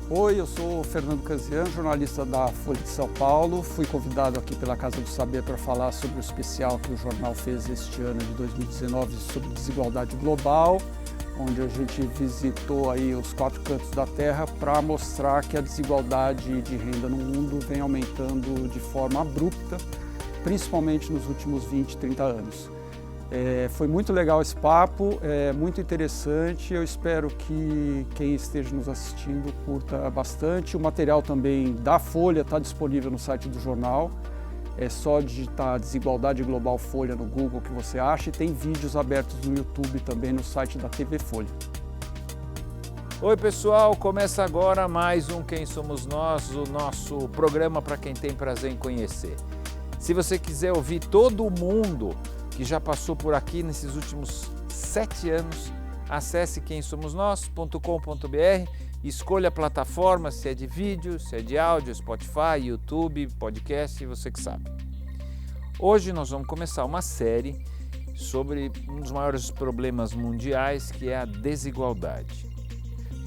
Oi, eu sou o Fernando Canzian, jornalista da Folha de São Paulo. Fui convidado aqui pela Casa do Saber para falar sobre o especial que o jornal fez este ano de 2019 sobre desigualdade global, onde a gente visitou aí os 4 cantos da Terra para mostrar que a desigualdade de renda no mundo vem aumentando de forma abrupta, principalmente nos últimos 20, 30 anos. Foi muito legal esse papo, muito interessante. Eu espero que quem esteja nos assistindo curta bastante. O material também da Folha está disponível no site do jornal. É só digitar Desigualdade Global Folha no Google que você acha, e tem vídeos abertos no YouTube também no site da TV Folha. Oi pessoal, começa agora mais um Quem Somos Nós, o nosso programa para quem tem prazer em conhecer. Se você quiser ouvir todo mundo que já passou por aqui nesses últimos 7 anos, acesse quemsomosnós.com.br, escolha a plataforma, se é de vídeo, se é de áudio, Spotify, YouTube, podcast, você que sabe. Hoje nós vamos começar uma série sobre um dos maiores problemas mundiais, que é a desigualdade.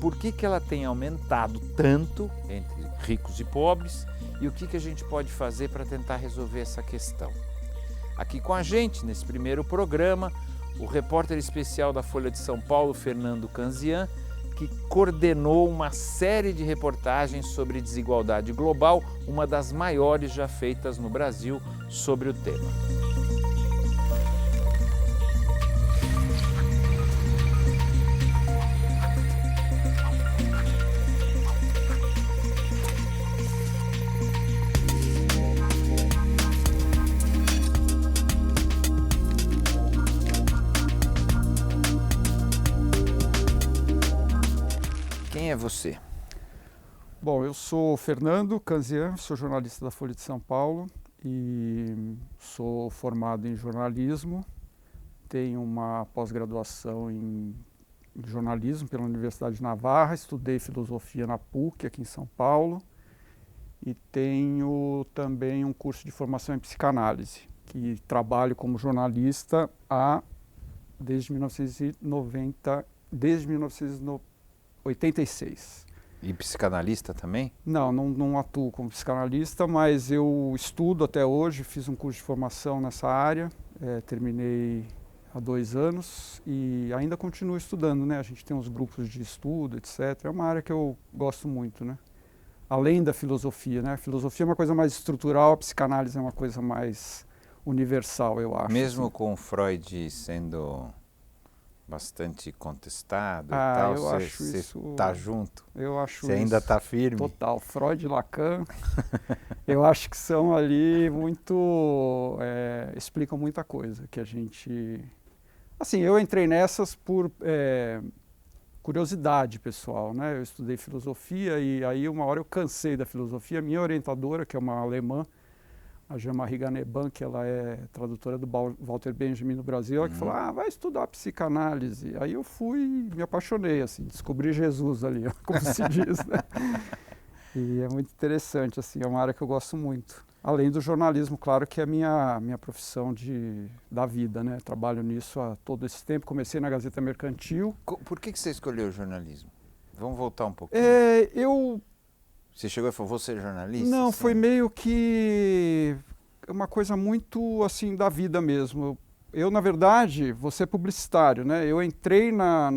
Por que ela tem aumentado tanto entre ricos e pobres e o que a gente pode fazer para tentar resolver essa questão? Aqui com a gente, nesse primeiro programa, o repórter especial da Folha de São Paulo, Fernando Canzian, que coordenou uma série de reportagens sobre desigualdade global, uma das maiores já feitas no Brasil sobre o tema. Quem é você? Bom, eu sou Fernando Canzian, sou jornalista da Folha de São Paulo e sou formado em jornalismo. Tenho uma pós-graduação em jornalismo pela Universidade de Navarra, estudei filosofia na PUC aqui em São Paulo e tenho também um curso de formação em psicanálise, que trabalho como jornalista desde 1986. E psicanalista também? Não atuo como psicanalista, mas eu estudo até hoje, fiz um curso de formação nessa área, terminei há 2 anos e ainda continuo estudando, né? A gente tem uns grupos de estudo, etc. É uma área que eu gosto muito, né? Além da filosofia, né? A filosofia é uma coisa mais estrutural, a psicanálise é uma coisa mais universal, eu acho. Mesmo assim. com Freud sendo bastante contestado e tal, você está junto? Eu acho você ainda está firme? Total. Freud e Lacan, eu acho que são ali muito... explicam muita coisa que a gente... Assim, eu entrei nessas por curiosidade pessoal, né? Eu estudei filosofia e aí uma hora eu cansei da filosofia. Minha orientadora, que é uma alemã, a Jean-Marie Ganeban, que ela é tradutora do Walter Benjamin no Brasil, ela que falou, vai estudar psicanálise. Aí eu fui e me apaixonei, assim, descobri Jesus ali, como se diz, né? E é muito interessante, assim, é uma área que eu gosto muito. Além do jornalismo, claro, que é a minha profissão da vida, né? Trabalho nisso há todo esse tempo, comecei na Gazeta Mercantil. Por que você escolheu o jornalismo? Vamos voltar um pouquinho. Você chegou e falou, vou ser jornalista? Não, assim? foi meio que uma coisa muito assim da vida mesmo. Eu na verdade, vou ser publicitário, né? Eu entrei na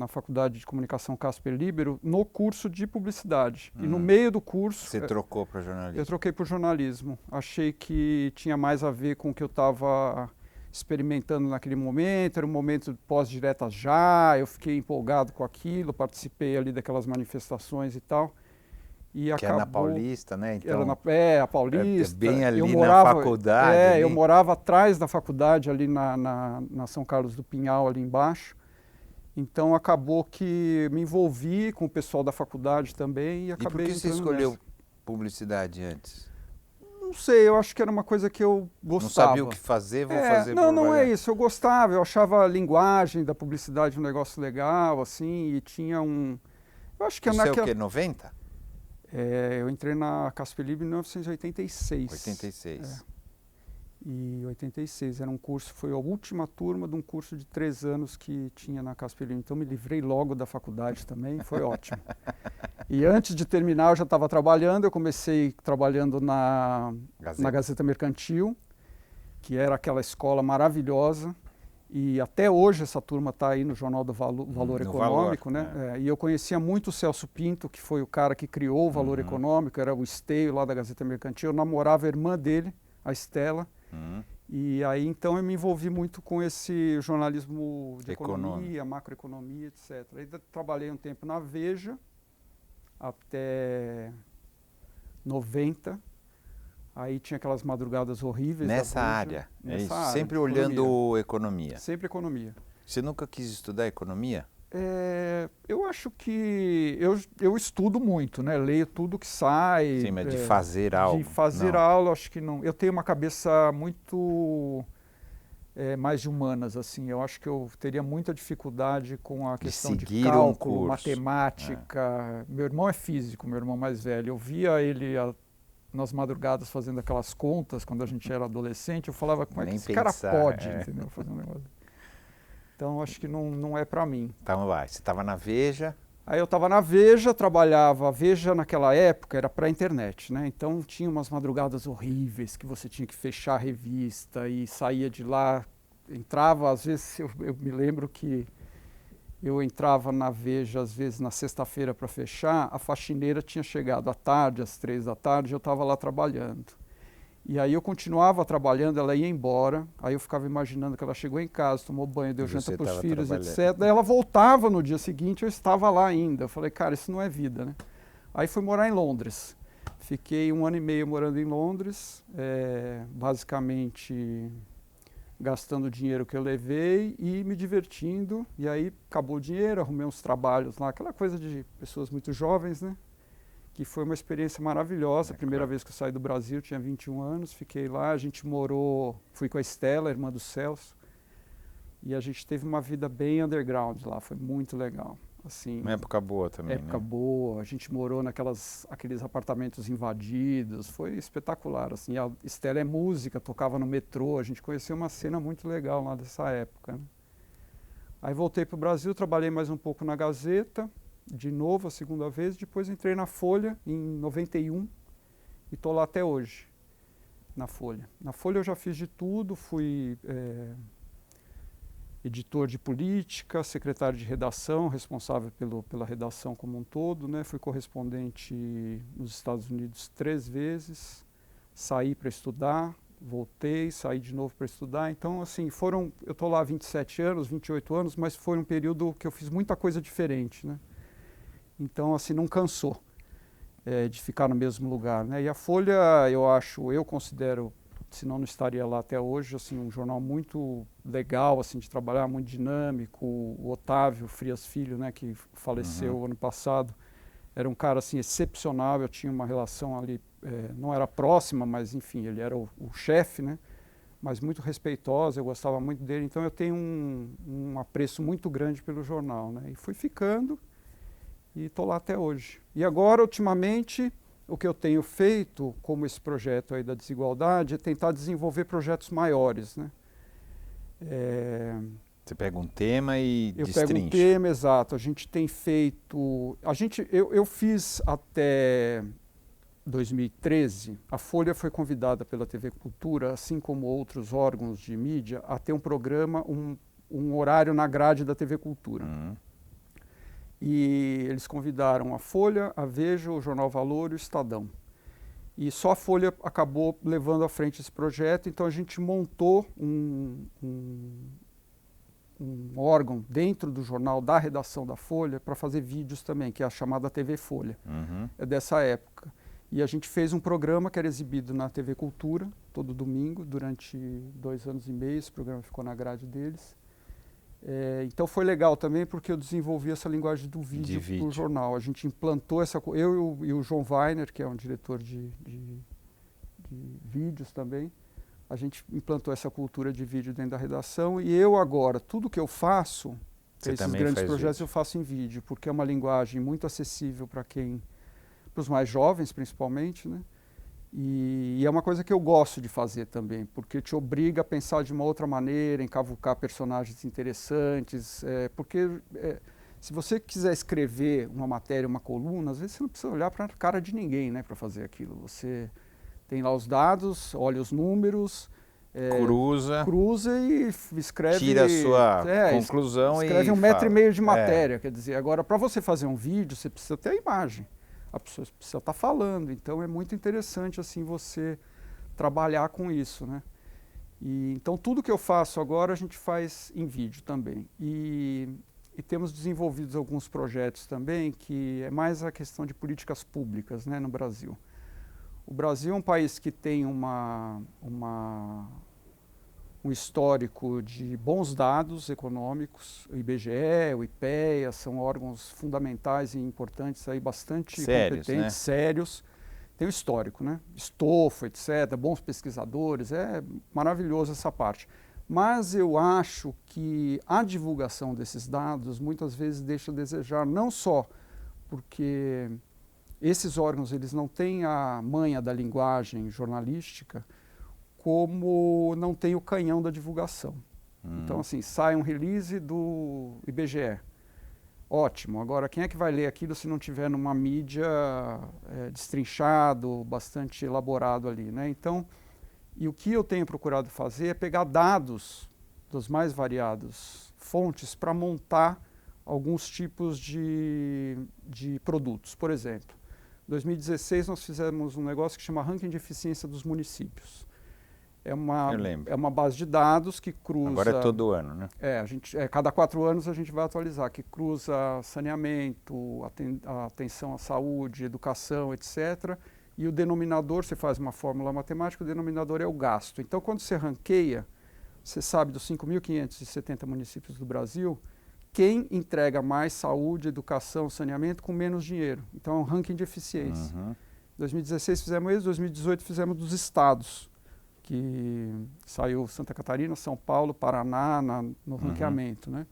Faculdade de Comunicação Casper Libero no curso de publicidade. E no meio do curso... Você trocou para jornalismo? Eu troquei por jornalismo. Achei que tinha mais a ver com o que eu estava experimentando naquele momento, era um momento pós-diretas já, eu fiquei empolgado com aquilo, participei ali daquelas manifestações e tal. E que acabou, é na Paulista, né? Então, a Paulista. É bem ali na faculdade. Eu morava atrás da faculdade, ali na São Carlos do Pinhal, ali embaixo. Então acabou que me envolvi com o pessoal da faculdade também e acabei entrando. E por que você escolheu nessa. Publicidade antes? Não sei, eu acho que era uma coisa que eu gostava. Não sabia o que fazer, vou fazer Não é isso, eu gostava, eu achava a linguagem da publicidade um negócio legal, assim, e tinha um... Eu acho que isso é o quê, 90? Eu entrei na Casper Libero em 1986. 86. e 86. Era um curso, foi a última turma de um curso de 3 anos que tinha na Casper Libero. Então me livrei logo da faculdade também, foi ótimo. E antes de terminar eu já estava trabalhando, eu comecei trabalhando na Gazeta Mercantil, que era aquela escola maravilhosa. E até hoje essa turma está aí no Jornal do Valor Econômico, né? E eu conhecia muito o Celso Pinto, que foi o cara que criou o Valor Econômico, era o esteio lá da Gazeta Mercantil. Eu namorava a irmã dele, a Estela. E aí então eu me envolvi muito com esse jornalismo de economia, macroeconomia, etc. Aí trabalhei um tempo na Veja, até 90. Aí tinha aquelas madrugadas horríveis. Nessa área? Nessa área, sempre olhando economia? Sempre economia. Você nunca quis estudar economia? Eu acho que eu estudo muito, né? Leio tudo que sai. Sim, mas de fazer algo? De fazer aula, acho que não. Eu tenho uma cabeça muito mais de humanas, assim. Eu acho que eu teria muita dificuldade com a questão de cálculo, matemática. Meu irmão é físico, meu irmão mais velho. Eu via ele nas madrugadas fazendo aquelas contas, quando a gente era adolescente, eu falava, como é que esse cara pode, entendeu? Fazer um negócio. Então, acho que não é para mim. Então, você estava na Veja? Aí eu estava na Veja, trabalhava. A Veja, naquela época, era para a internet, né? Então, tinha umas madrugadas horríveis que você tinha que fechar a revista e saía de lá, entrava, às vezes, eu me lembro que eu entrava na Veja, às vezes, na sexta-feira para fechar, a faxineira tinha chegado à tarde, às 3 da tarde, eu estava lá trabalhando. E aí eu continuava trabalhando, ela ia embora, aí eu ficava imaginando que ela chegou em casa, tomou banho, deu janta para os filhos, etc. Daí ela voltava no dia seguinte, eu estava lá ainda. Eu falei, cara, isso não é vida, né? Aí fui morar em Londres. Fiquei 1 ano e meio morando em Londres, basicamente gastando o dinheiro que eu levei e me divertindo. E aí acabou o dinheiro, arrumei uns trabalhos lá, aquela coisa de pessoas muito jovens, né? Que foi uma experiência maravilhosa. A primeira vez que eu saí do Brasil, tinha 21 anos, fiquei lá, a gente morou, fui com a Estela, irmã do Celso, e a gente teve uma vida bem underground lá, foi muito legal. Assim, uma época boa também, época boa, a gente morou aqueles apartamentos invadidos, foi espetacular, assim. A Estela é música, tocava no metrô, a gente conheceu uma cena muito legal lá dessa época, né? Aí voltei para o Brasil, trabalhei mais um pouco na Gazeta, de novo a segunda vez, depois entrei na Folha em 91 e estou lá até hoje, na Folha. Na Folha eu já fiz de tudo, fui editor de política, secretário de redação, responsável pela redação como um todo, né? Fui correspondente nos Estados Unidos 3 vezes, saí para estudar, voltei, saí de novo para estudar. Então, assim, eu estou lá há 27 anos, 28 anos, mas foi um período que eu fiz muita coisa diferente, né? Então, assim, não cansou de ficar no mesmo lugar, né? E a Folha, eu considero, senão não estaria lá até hoje, assim, um jornal muito legal, assim, de trabalhar, muito dinâmico. O Otávio Frias Filho, né, que faleceu ano passado, era um cara, assim, excepcional. Eu tinha uma relação ali, não era próxima, mas, enfim, ele era o chefe, né? Mas muito respeitosa, eu gostava muito dele. Então, eu tenho um apreço muito grande pelo jornal, né? E fui ficando e estou lá até hoje. E agora, ultimamente, o que eu tenho feito, como esse projeto aí da desigualdade, é tentar desenvolver projetos maiores, né? Você pega um tema e destrincha. Eu pego um tema, exato. A gente tem feito... Eu fiz até 2013, a Folha foi convidada pela TV Cultura, assim como outros órgãos de mídia, a ter um programa, um horário na grade da TV Cultura. E eles convidaram a Folha, a Veja, o Jornal Valor e o Estadão. E só a Folha acabou levando à frente esse projeto, então a gente montou um órgão dentro do jornal, da redação da Folha, para fazer vídeos também, que é a chamada TV Folha. É dessa época. E a gente fez um programa que era exibido na TV Cultura, todo domingo, durante 2 anos e meio, esse programa ficou na grade deles. Então foi legal também porque eu desenvolvi essa linguagem do vídeo para o jornal. A gente implantou eu e o João Weiner, que é um diretor de vídeos também, a gente implantou essa cultura de vídeo dentro da redação. E eu agora, tudo que eu faço, esses grandes projetos, eu faço em vídeo, porque é uma linguagem muito acessível para os mais jovens principalmente, né? E é uma coisa que eu gosto de fazer também, porque te obriga a pensar de uma outra maneira, encavucar personagens interessantes, se você quiser escrever uma matéria, uma coluna, às vezes você não precisa olhar para a cara de ninguém, né, para fazer aquilo. Você tem lá os dados, olha os números, cruza e escreve... Tira a sua conclusão escreve e 1,5 metro de matéria, quer dizer, agora para você fazer um vídeo, você precisa ter a imagem. A pessoa precisa estar falando, então é muito interessante assim você trabalhar com isso, né? Então tudo que eu faço agora a gente faz em vídeo também. E temos desenvolvido alguns projetos também que é mais a questão de políticas públicas, né, no Brasil. O Brasil é um país que tem um histórico de bons dados econômicos. O IBGE, o IPEA são órgãos fundamentais e importantes, aí, bastante competentes, né? Sérios. Tem o histórico, né? Estofo, etc., bons pesquisadores, é maravilhoso essa parte. Mas eu acho que a divulgação desses dados muitas vezes deixa a desejar, não só porque esses órgãos eles não têm a manha da linguagem jornalística, como não tem o canhão da divulgação. Então, assim, sai um release do IBGE. Ótimo. Agora, quem é que vai ler aquilo se não tiver numa mídia destrinchado, bastante elaborado ali, né? Então, e o que eu tenho procurado fazer é pegar dados das mais variadas fontes para montar alguns tipos de produtos. Por exemplo, em 2016 nós fizemos um negócio que chama Ranking de Eficiência dos Municípios. É uma base de dados que cruza... Agora é todo ano, né? Cada 4 anos a gente vai atualizar, que cruza saneamento, atenção à saúde, educação, etc. E o denominador, você faz uma fórmula matemática, o denominador é o gasto. Então, quando você ranqueia, você sabe dos 5.570 municípios do Brasil, quem entrega mais saúde, educação, saneamento com menos dinheiro. Então, é um ranking de eficiência. Em 2016 fizemos isso, em 2018 fizemos dos estados, que saiu Santa Catarina, São Paulo, Paraná no ranqueamento, né?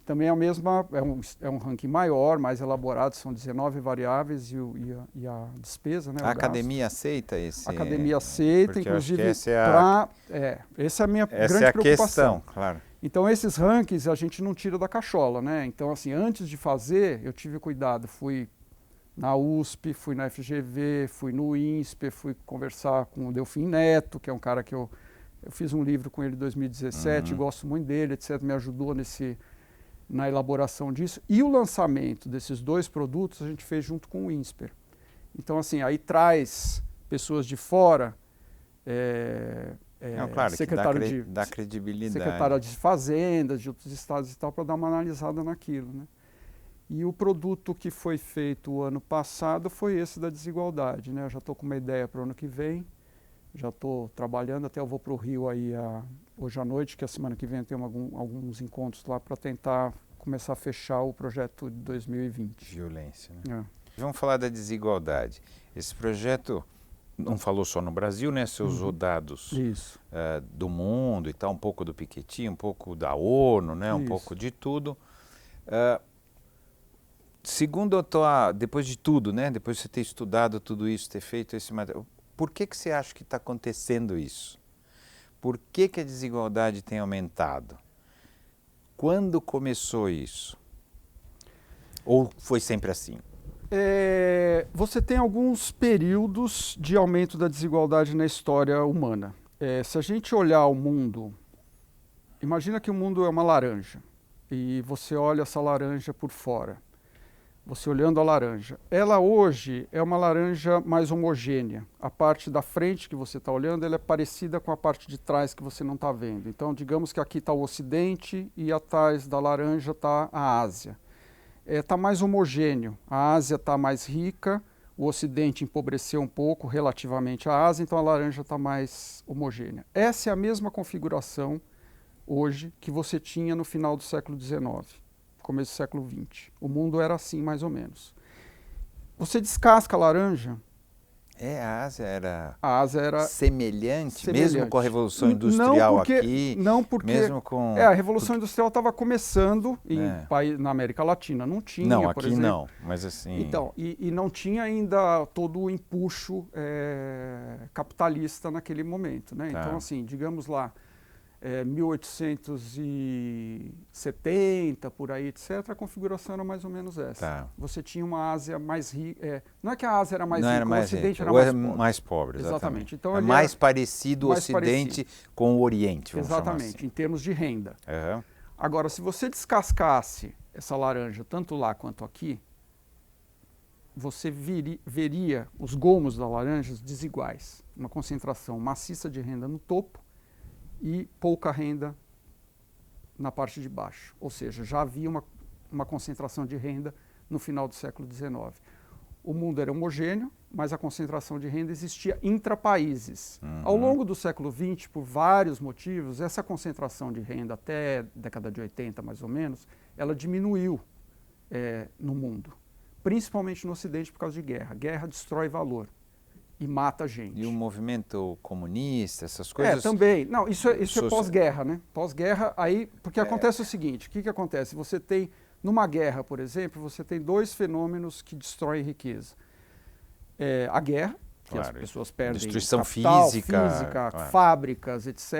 Também é um ranking maior, mais elaborado, são 19 variáveis e a despesa, né? A academia aceita esse? A academia aceita, inclusive, essa é a minha grande preocupação. Questão, claro. Então, esses rankings a gente não tira da cachola, né? Então, assim, antes de fazer, eu tive cuidado, fui na USP, fui na FGV, fui no INSPER, fui conversar com o Delfim Neto, que é um cara que eu fiz um livro com ele em 2017, gosto muito dele, etc., me ajudou na elaboração disso. E o lançamento desses 2 produtos a gente fez junto com o INSPER. Então, assim, aí traz pessoas de fora, claro, secretário dá credibilidade. Secretário de Fazendas, de outros estados e tal, para dar uma analisada naquilo, né? E o produto que foi feito o ano passado foi esse da desigualdade, né? Eu já estou com uma ideia para o ano que vem, já estou trabalhando, até eu vou para o Rio aí hoje à noite, que a semana que vem eu tenho alguns encontros lá para tentar começar a fechar o projeto de 2020. Violência, né? Vamos falar da desigualdade. Esse projeto não falou só no Brasil, né? Você usou dados do mundo e tal, um pouco do Piketty, um pouco da ONU, né? Um pouco de tudo. Segundo depois de tudo, né? Depois de você ter estudado tudo isso, ter feito esse material, por que você acha que está acontecendo isso? Por que a desigualdade tem aumentado? Quando começou isso? Ou foi sempre assim? Você tem alguns períodos de aumento da desigualdade na história humana. Se a gente olhar o mundo, imagina que o mundo é uma laranja e você olha essa laranja por fora. Você olhando a laranja. Ela hoje é uma laranja mais homogênea. A parte da frente que você está olhando, ela é parecida com a parte de trás que você não está vendo. Então, digamos que aqui está o Ocidente e atrás da laranja está a Ásia. Está mais homogêneo. A Ásia está mais rica, o Ocidente empobreceu um pouco relativamente à Ásia, então a laranja está mais homogênea. Essa é a mesma configuração hoje que você tinha no final do século XIX. Começo do século XX. O mundo era assim, mais ou menos. Você descasca a laranja, A Ásia era A Ásia era semelhante, mesmo com a Revolução Industrial aqui, não porque mesmo com... a Revolução Industrial estava começando na América Latina, não tinha, não, por aqui exemplo. não, mas assim... Então, e não tinha ainda todo o empuxo capitalista naquele momento, né? Tá. Então, assim, digamos lá, 1870, por aí, etc., a configuração era mais ou menos essa. Tá. Você tinha uma Ásia mais rica, não é que a Ásia era mais não rica, era mais o Ocidente rico, era mais pobre. pobre. Exatamente. Então, é mais parecido o Ocidente com o Oriente, vamos chamar assim. Em termos de renda. Uhum. Agora, se você descascasse essa laranja, tanto lá quanto aqui, você veria os gomos da laranja desiguais. Uma concentração maciça de renda no topo e pouca renda na parte de baixo. Ou seja, já havia uma concentração de renda no final do século XIX. O mundo era homogêneo, mas a concentração de renda existia intra-países. Ao longo do século XX, por vários motivos, essa concentração de renda, até a década de 80 mais ou menos, ela diminuiu no mundo. Principalmente no Ocidente por causa de guerra. Guerra destrói valor e mata gente. E o movimento comunista, essas coisas... também. Não, isso é pós-guerra, né? Pós-guerra, aí... Porque acontece o seguinte, o que acontece? Você tem, numa guerra, por exemplo, você tem dois fenômenos que destroem riqueza. A guerra, que as pessoas perdem destruição capital, física, claro. fábricas, etc.,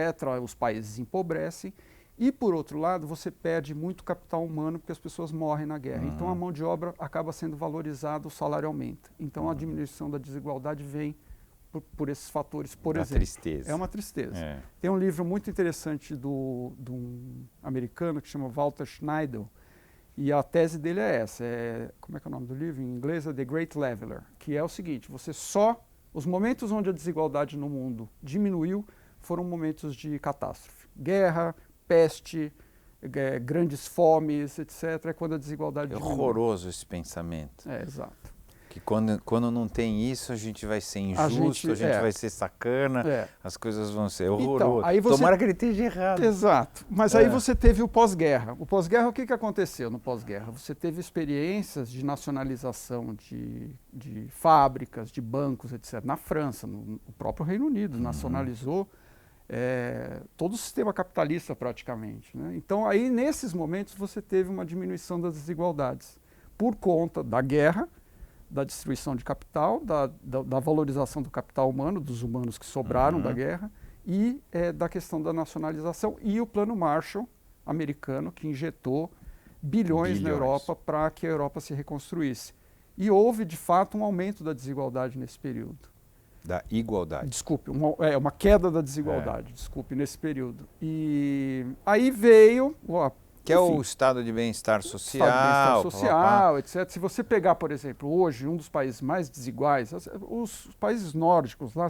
os países empobrecem. E, por outro lado, você perde muito capital humano porque as pessoas morrem na guerra. Então, a mão de obra acaba sendo valorizada, o salário aumenta. Então, a diminuição da desigualdade vem por esses fatores, por exemplo. Tristeza. É uma tristeza. Tem um livro muito interessante de um americano que chama Walter Schneidel, e a tese dele é essa. Como é que é o nome do livro? Em inglês é The Great Leveler, que é o seguinte, os momentos onde a desigualdade no mundo diminuiu foram momentos de catástrofe. Guerra, peste, grandes fomes, etc., é quando a desigualdade diminui. Horroroso esse pensamento. Exato. Que quando não tem isso, a gente vai ser injusto, a gente vai ser sacana, as coisas vão ser horrorosas. Então, aí Tomara que ele esteja errado. Exato. Mas aí você teve o pós-guerra. O pós-guerra, o que aconteceu no pós-guerra? Você teve experiências de nacionalização de fábricas, de bancos, etc. Na França, no próprio Reino Unido, nacionalizou todo o sistema capitalista praticamente, né? Então aí nesses momentos você teve uma diminuição das desigualdades por conta da guerra, da destruição de capital, da valorização do capital humano, dos humanos que sobraram da guerra e da questão da nacionalização e o Plano Marshall americano que injetou bilhões na Europa para que a Europa se reconstruísse. E houve de fato um aumento da desigualdade nesse período. Da igualdade. Desculpe, uma queda da desigualdade, desculpe, nesse período. E aí veio... Que é o estado de bem-estar social. Estado de bem-estar social, etc. Se você pegar, por exemplo, hoje, um dos países mais desiguais, os países nórdicos lá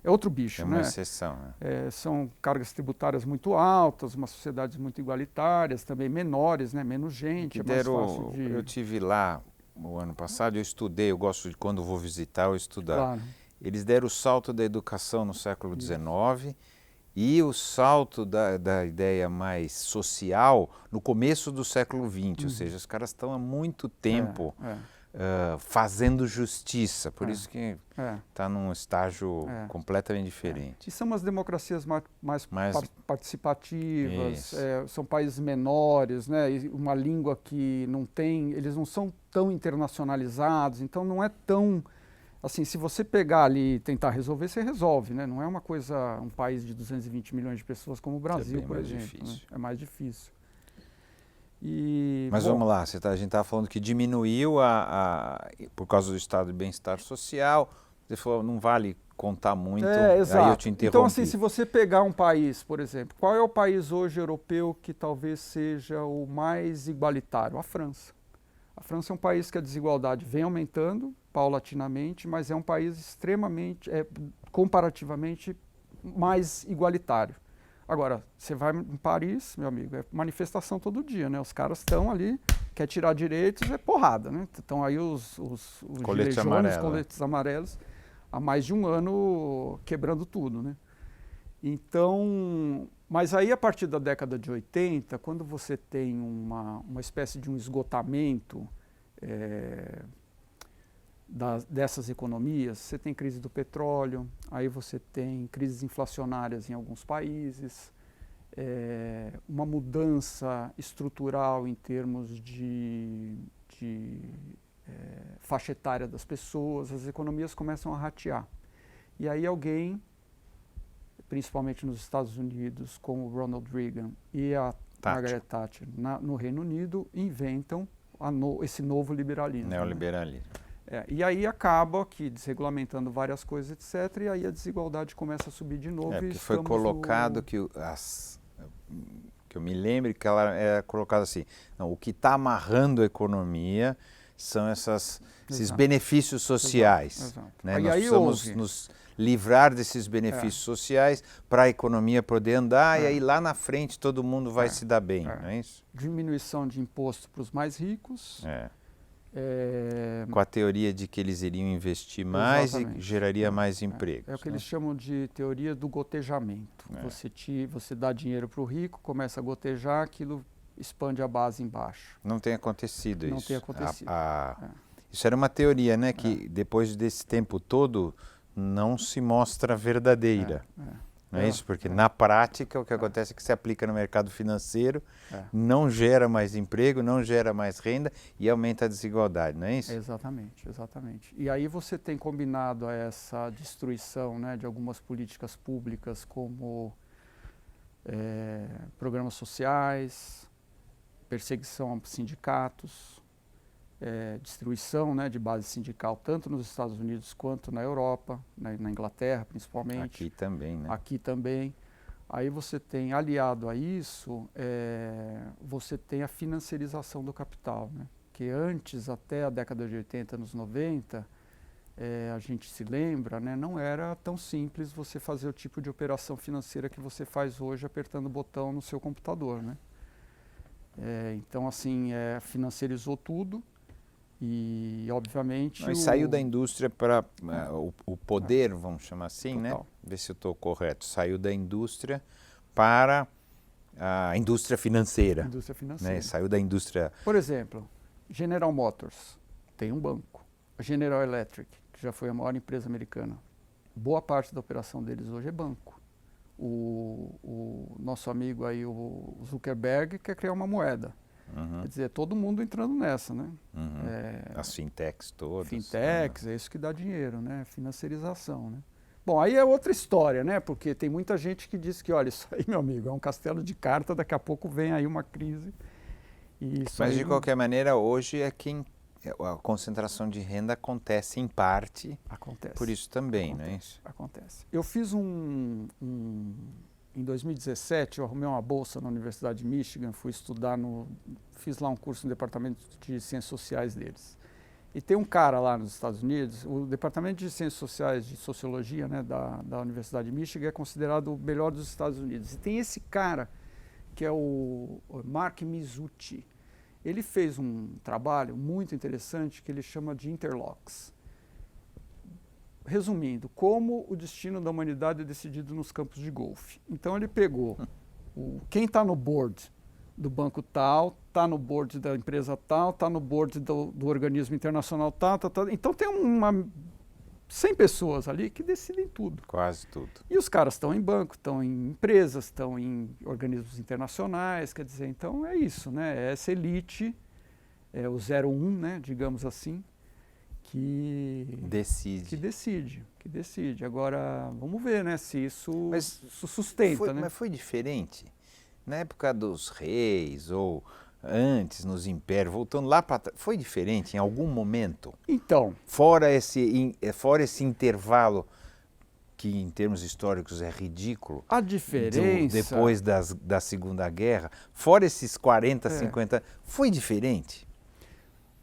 é outro bicho, né? É uma exceção, né? São cargas tributárias muito altas, umas sociedades muito igualitárias, também menores, né? Menos gente, mais fácil de... Eu tive lá o ano passado, eu estudei, eu gosto de quando vou visitar, eu estudar. Claro. Eles deram o salto da educação no século XIX e o salto da ideia mais social no começo do século XX, ou seja, os caras estão há muito tempo fazendo justiça, por isso que está num estágio completamente diferente. E são umas democracias mais participativas, são países menores, né? E uma língua que não tem, eles não são tão internacionalizados, então não é tão... Assim, se você pegar ali e tentar resolver, você resolve, né? Não é uma coisa, um país de 220 milhões de pessoas como o Brasil, por exemplo. Né? É mais difícil. Mas vamos lá, a gente estava falando que diminuiu por causa do estado de bem-estar social. Você falou, não vale contar muito, exato. Aí eu te interrompi. Então, assim, se você pegar um país, por exemplo, qual é o país hoje europeu que talvez seja o mais igualitário? A França. A França é um país que a desigualdade vem aumentando paulatinamente, mas é um país extremamente, comparativamente, mais igualitário. Agora, você vai em Paris, meu amigo, é manifestação todo dia, né? Os caras estão ali, quer tirar direitos, é porrada, né? Estão aí os coletes amarelos, há mais de um ano quebrando tudo, né? Então, mas aí a partir da década de 80, quando você tem uma espécie de um esgotamento dessas economias, você tem crise do petróleo, aí você tem crises inflacionárias em alguns países, uma mudança estrutural em termos de faixa etária das pessoas, as economias começam a ratear. E aí alguém, principalmente nos Estados Unidos, como o Ronald Reagan e a Margaret Thatcher no Reino Unido, inventam esse novo liberalismo. Neoliberalismo. Né? E aí acaba que desregulamentando várias coisas, etc., e aí a desigualdade começa a subir de novo. Porque foi colocado que eu me lembre que ela era colocada assim, não, o que está amarrando a economia são esses benefícios sociais. Exato. Né? Nós precisamos nos livrar desses benefícios sociais para a economia poder andar e aí lá na frente todo mundo vai se dar bem, não é isso? Diminuição de imposto para os mais ricos. Com a teoria de que eles iriam investir mais e geraria mais empregos. É o que eles chamam de teoria do gotejamento. Você dá dinheiro para o rico, começa a gotejar, aquilo expande a base embaixo. Não tem acontecido isso. Não tem acontecido. Isso era uma teoria, né, que depois desse tempo todo não se mostra verdadeira. Não é isso? Porque na prática o que acontece é que se aplica no mercado financeiro, não gera mais emprego, não gera mais renda e aumenta a desigualdade, não é isso? Exatamente, exatamente. E aí você tem combinado a essa destruição, né, de algumas políticas públicas como programas sociais, perseguição a sindicatos, destruição, né, de base sindical, tanto nos Estados Unidos quanto na Europa, na Inglaterra principalmente. Aqui também, né? Aqui também. Aí você tem, aliado a isso, você tem a financiarização do capital, né? Que antes, até a década de 80, anos 90, a gente se lembra, né, não era tão simples você fazer o tipo de operação financeira que você faz hoje apertando o botão no seu computador, né? Então, assim, financiarizou tudo. E, obviamente... Mas saiu da indústria para o poder, vamos chamar assim, total, né? Ver se eu estou correto. Saiu da indústria para a indústria financeira. Indústria financeira. Né? Saiu da indústria... Por exemplo, General Motors tem um banco. A General Electric, que já foi a maior empresa americana. Boa parte da operação deles hoje é banco. O nosso amigo aí, o Zuckerberg, quer criar uma moeda. Quer dizer, todo mundo entrando nessa, né? As fintechs todas. Fintechs, é isso que dá dinheiro, né? Financiarização, né? Bom, aí é outra história, né? Porque tem muita gente que diz que, olha, isso aí, meu amigo, é um castelo de carta, daqui a pouco vem aí uma crise. Mas, de qualquer maneira, hoje a concentração de renda acontece em parte. Acontece. Por isso também, não é isso? Acontece. Eu fiz em 2017, eu arrumei uma bolsa na Universidade de Michigan, fui estudar fiz lá um curso no departamento de Ciências Sociais deles. E tem um cara lá nos Estados Unidos, o departamento de Ciências Sociais de Sociologia, né, da Universidade de Michigan é considerado o melhor dos Estados Unidos. E tem esse cara, que é o Mark Mizzuti. Ele fez um trabalho muito interessante que ele chama de interlocks. Resumindo, como o destino da humanidade é decidido nos campos de golfe. Então ele pegou quem está no board do banco tal, está no board da empresa tal, está no board do organismo internacional tal. Então tem 100 pessoas ali que decidem tudo. Quase tudo. E os caras estão em banco, estão em empresas, estão em organismos internacionais, quer dizer, então é isso, né? É essa elite, o 01, né, digamos assim, que decide. Agora, vamos ver, né, se isso sustenta, né? Mas foi diferente? Na época dos reis ou antes, nos impérios, voltando lá para trás, foi diferente em algum momento? Então... Fora esse intervalo, que em termos históricos é ridículo. A diferença... Depois da Segunda Guerra, fora esses 40, 50, foi diferente?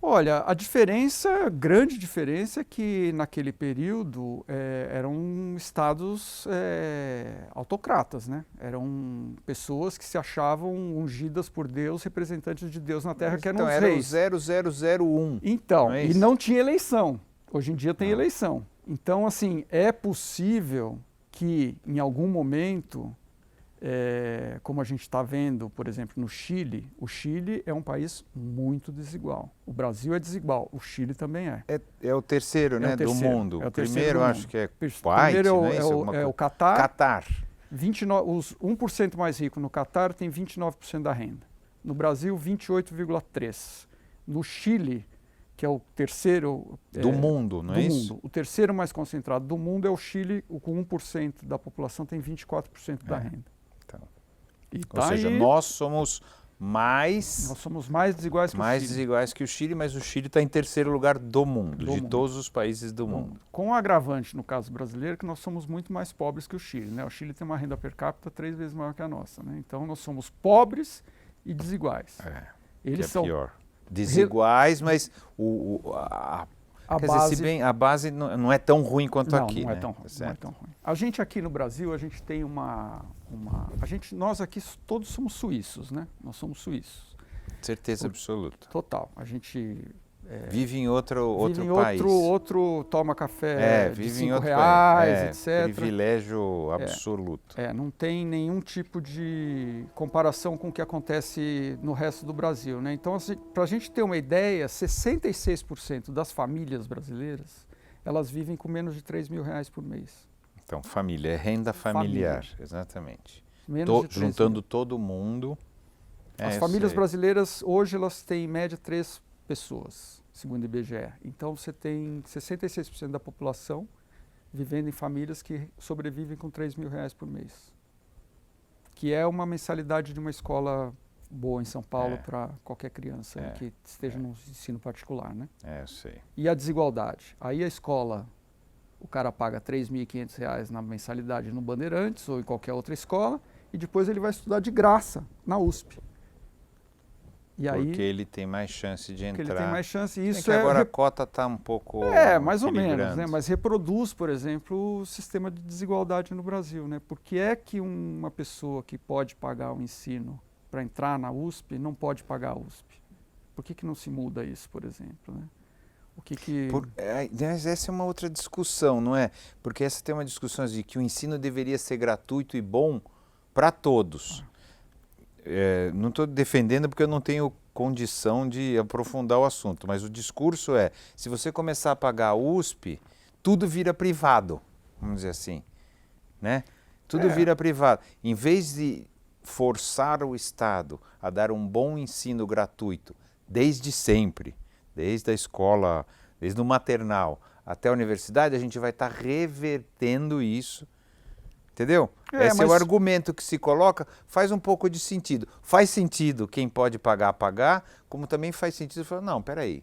Olha, a grande diferença é que naquele período eram estados autocratas, né? Eram pessoas que se achavam ungidas por Deus, representantes de Deus na Terra, que eram os reis. Então, era o 0001. Então, e não tinha eleição. Hoje em dia tem eleição. Então, assim, é possível que em algum momento como a gente está vendo, por exemplo, no Chile, o Chile é um país muito desigual. O Brasil é desigual, o Chile também é. É o terceiro, né, do mundo. É o primeiro, acho que é Kuwait, primeiro né? é o Catar. Catar. os 1% mais rico no Catar tem 29% da renda. No Brasil, 28,3%. No Chile, que é o terceiro... Do mundo, não é isso? O terceiro mais concentrado do mundo é o Chile, com 1% da população tem 24% da renda. Então, E ou seja, nós somos mais desiguais que o Chile. desiguais que o Chile, mas o Chile está em terceiro lugar do mundo, todos os países do mundo. Com o agravante, no caso brasileiro, que nós somos muito mais pobres que o Chile, né? O Chile tem uma renda per capita 3 vezes maior que a nossa, né? Então nós somos pobres e desiguais. Eles que são pior. Desiguais, mas a base não é tão ruim quanto aqui, não é né? tão ruim, não é tão ruim. A gente aqui no Brasil, a gente tem nós aqui todos somos suíços, né? Nós somos suíços. Certeza absoluta. Total. A gente vive em outro país. Outro toma café de vive R$5, em outro país. etc. Privilégio absoluto. Não tem nenhum tipo de comparação com o que acontece no resto do Brasil, né? Então, para a gente ter uma ideia, 66% das famílias brasileiras, elas vivem com menos de R$3 mil por mês. Então, família, é renda familiar, exatamente. Juntando todo mundo. As famílias brasileiras, hoje, elas têm em média 3 pessoas, segundo o IBGE. Então, você tem 66% da população vivendo em famílias que sobrevivem com R$3 mil por mês. Que é uma mensalidade de uma escola boa em São Paulo para qualquer criança que esteja no ensino particular, né? Eu sei. E a desigualdade. Aí a escola, o cara paga R$3.500 na mensalidade no Bandeirantes ou em qualquer outra escola e depois ele vai estudar de graça na USP. Porque ele tem mais chance de entrar. Porque ele tem mais chance. Isso agora a cota está um pouco mais ou menos, né? Mas reproduz, por exemplo, o sistema de desigualdade no Brasil, né? Por que é que uma pessoa que pode pagar o ensino para entrar na USP não pode pagar a USP? Por que não se muda isso, por exemplo, né? Essa é uma outra discussão, não é? Porque essa tem uma discussão de que o ensino deveria ser gratuito e bom para todos. Não estou defendendo porque eu não tenho condição de aprofundar o assunto, mas o discurso é, se você começar a pagar a USP, tudo vira privado, vamos dizer assim, né? Tudo vira privado. Em vez de forçar o Estado a dar um bom ensino gratuito, desde sempre, desde a escola, desde o maternal até a universidade, a gente vai estar revertendo isso. Entendeu? Esse é o argumento que se coloca, faz um pouco de sentido. Faz sentido quem pode pagar, como também faz sentido falar, não, peraí.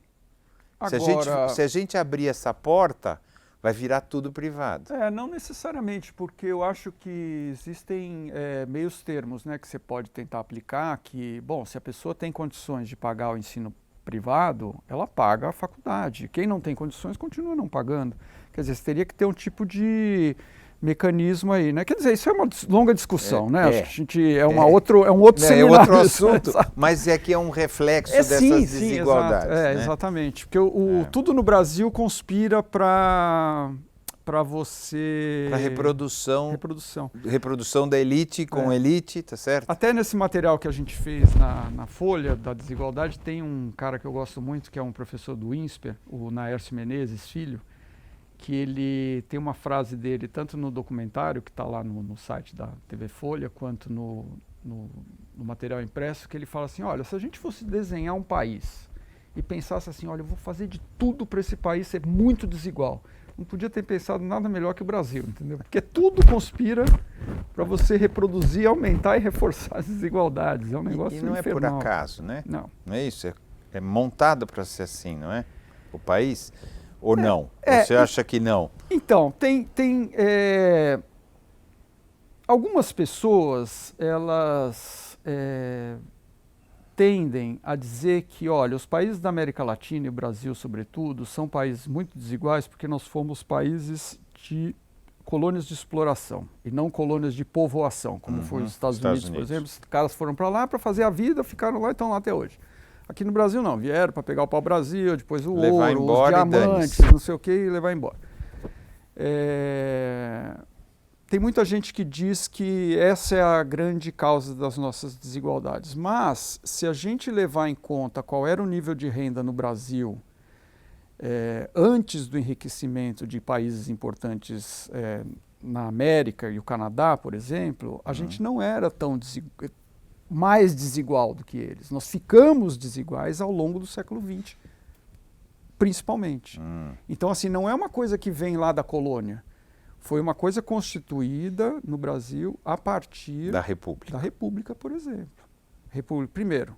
Se a gente abrir essa porta, vai virar tudo privado. Não necessariamente, porque eu acho que existem meios termos, né, que você pode tentar aplicar, que, bom, se a pessoa tem condições de pagar o ensino privado, ela paga a faculdade. Quem não tem condições, continua não pagando. Quer dizer, você teria que ter um tipo de mecanismo aí, né? Quer dizer, isso é uma longa discussão, né? Acho que a gente um outro seminário. É outro assunto, mas é que é um reflexo dessas desigualdades. Exato, né? Exatamente. Porque tudo no Brasil conspira para você... Para reprodução da elite com elite, tá certo? Até nesse material que a gente fez na Folha da Desigualdade, tem um cara que eu gosto muito, que é um professor do INSPER, o Naércio Menezes Filho, que ele tem uma frase dele, tanto no documentário, que está lá no site da TV Folha, quanto no material impresso, que ele fala assim, olha, se a gente fosse desenhar um país e pensasse assim, olha, eu vou fazer de tudo para esse país ser muito desigual, não podia ter pensado nada melhor que o Brasil, entendeu? Porque tudo conspira para você reproduzir, aumentar e reforçar as desigualdades. É um negócio infernal. E não é por acaso, né? Não. Não é isso? É montado para ser assim, não é? O país... Ou não? Você acha que não? Então, tem algumas pessoas, elas tendem a dizer que, olha, os países da América Latina e o Brasil, sobretudo, são países muito desiguais porque nós fomos países de colônias de exploração e não colônias de povoação, como foi os Estados Unidos, por exemplo. Os caras foram para lá para fazer a vida, ficaram lá e estão lá até hoje. Aqui no Brasil não, vieram para pegar o pau-brasil, depois o ouro, os diamantes, não sei o que, e levar embora. tem muita gente que diz que essa é a grande causa das nossas desigualdades, mas se a gente levar em conta qual era o nível de renda no Brasil antes do enriquecimento de países importantes na América e o Canadá, por exemplo, a gente não era tão mais desigual do que eles. Nós ficamos desiguais ao longo do século XX, principalmente. Então, assim, não é uma coisa que vem lá da colônia. Foi uma coisa constituída no Brasil a partir da República. Da República, por exemplo. Primeiro,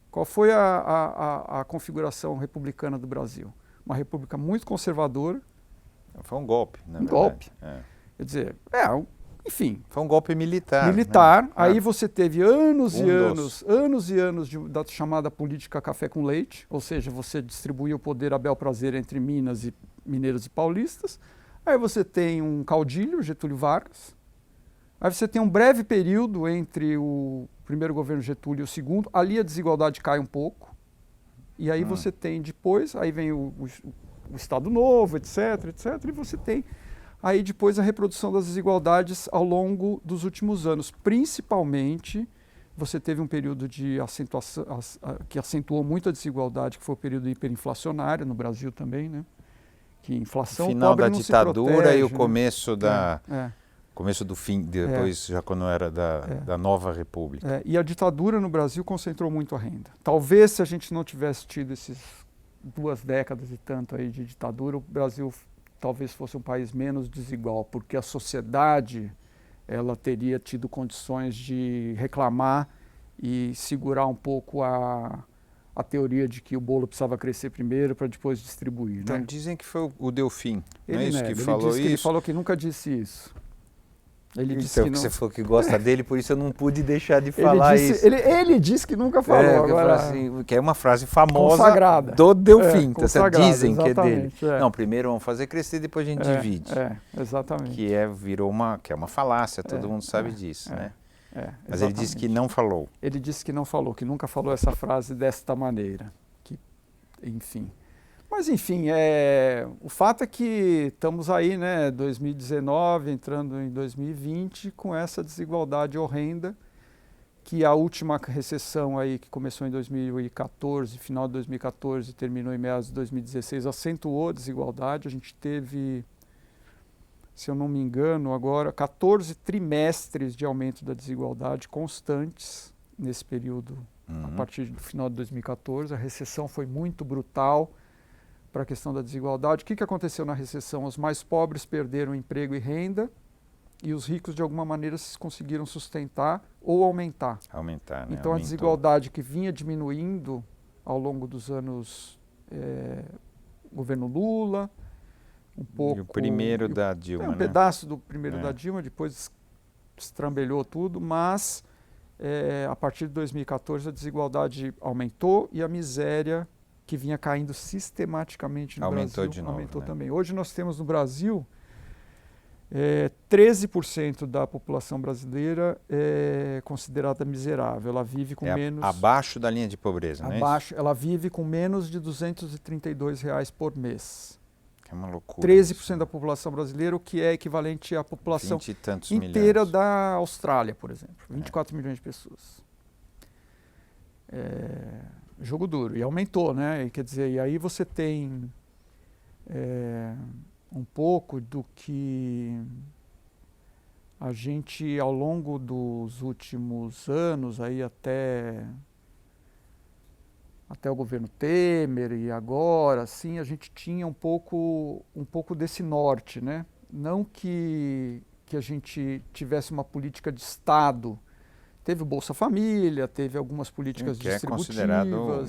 qual foi a configuração republicana do Brasil? Uma república muito conservadora. Foi um golpe, na verdade. Golpe. Quer dizer, enfim. Foi um golpe militar. Militar. Né? Aí você teve anos e anos da chamada política café com leite, ou seja, você distribuía o poder a bel prazer entre Minas e mineiros e paulistas. Aí você tem um caudilho, Getúlio Vargas. Aí você tem um breve período entre o primeiro governo Getúlio e o segundo. Ali a desigualdade cai um pouco. E aí você tem depois, aí vem o Estado Novo, etc. E você tem aí depois a reprodução das desigualdades ao longo dos últimos anos. Principalmente, você teve um período de acentuação, que acentuou muito a desigualdade, que foi o período hiperinflacionário no Brasil também, né? Que inflação, o final da ditadura protege, e o começo começo do fim, depois já quando era da nova república. E a ditadura no Brasil concentrou muito a renda. Talvez se a gente não tivesse tido esses 2 décadas e tanto aí de ditadura, o Brasil talvez fosse um país menos desigual, porque a sociedade ela teria tido condições de reclamar e segurar um pouco a teoria de que o bolo precisava crescer primeiro para depois distribuir. Então, né? dizem que foi o Delfim, não é isso que ele falou isso? Ele falou que nunca disse isso. Ele disse então, que não... você falou que gosta dele, por isso eu não pude deixar de falar isso. Ele disse que nunca falou. Agora... assim, que é uma frase famosa consagrada. Do Delfim. Dizem que é dele. Não, primeiro vamos fazer crescer, depois a gente divide. Exatamente. Que é uma falácia, todo mundo sabe disso, né? Mas ele disse que não falou. Ele disse que não falou, que nunca falou essa frase desta maneira. Enfim. Mas, enfim, o fato é que estamos aí, né, 2019, entrando em 2020, com essa desigualdade horrenda, que a última recessão aí, que começou em 2014, final de 2014, terminou em meados de 2016, acentuou a desigualdade. A gente teve, se eu não me engano, agora 14 trimestres de aumento da desigualdade constantes nesse período. A partir do final de 2014, a recessão foi muito brutal para a questão da desigualdade. O que aconteceu na recessão? Os mais pobres perderam emprego e renda e os ricos, de alguma maneira, conseguiram sustentar ou aumentar. Né? Então, a desigualdade que vinha diminuindo ao longo dos anos governo Lula, um pouco... E o primeiro da Dilma, um pedaço do primeiro da Dilma, depois estrambelhou tudo, mas... a partir de 2014 a desigualdade aumentou e a miséria que vinha caindo sistematicamente no aumentou Brasil de novo, aumentou né? também. Hoje nós temos no Brasil 13% da população brasileira é considerada miserável. Ela vive com menos... Abaixo da linha de pobreza, não é isso? Ela vive com menos de R$232 por mês. É uma loucura. 13% da população brasileira, o que é equivalente à população inteira da Austrália, por exemplo. 24 milhões de pessoas. Jogo duro. E aumentou, né? E, quer dizer, e aí você tem um pouco do que a gente, ao longo dos últimos anos, aí até o governo Temer e agora, assim, a gente tinha um pouco desse norte, né? Não que a gente tivesse uma política de Estado. Teve o Bolsa Família, teve algumas políticas distributivas. Que é considerado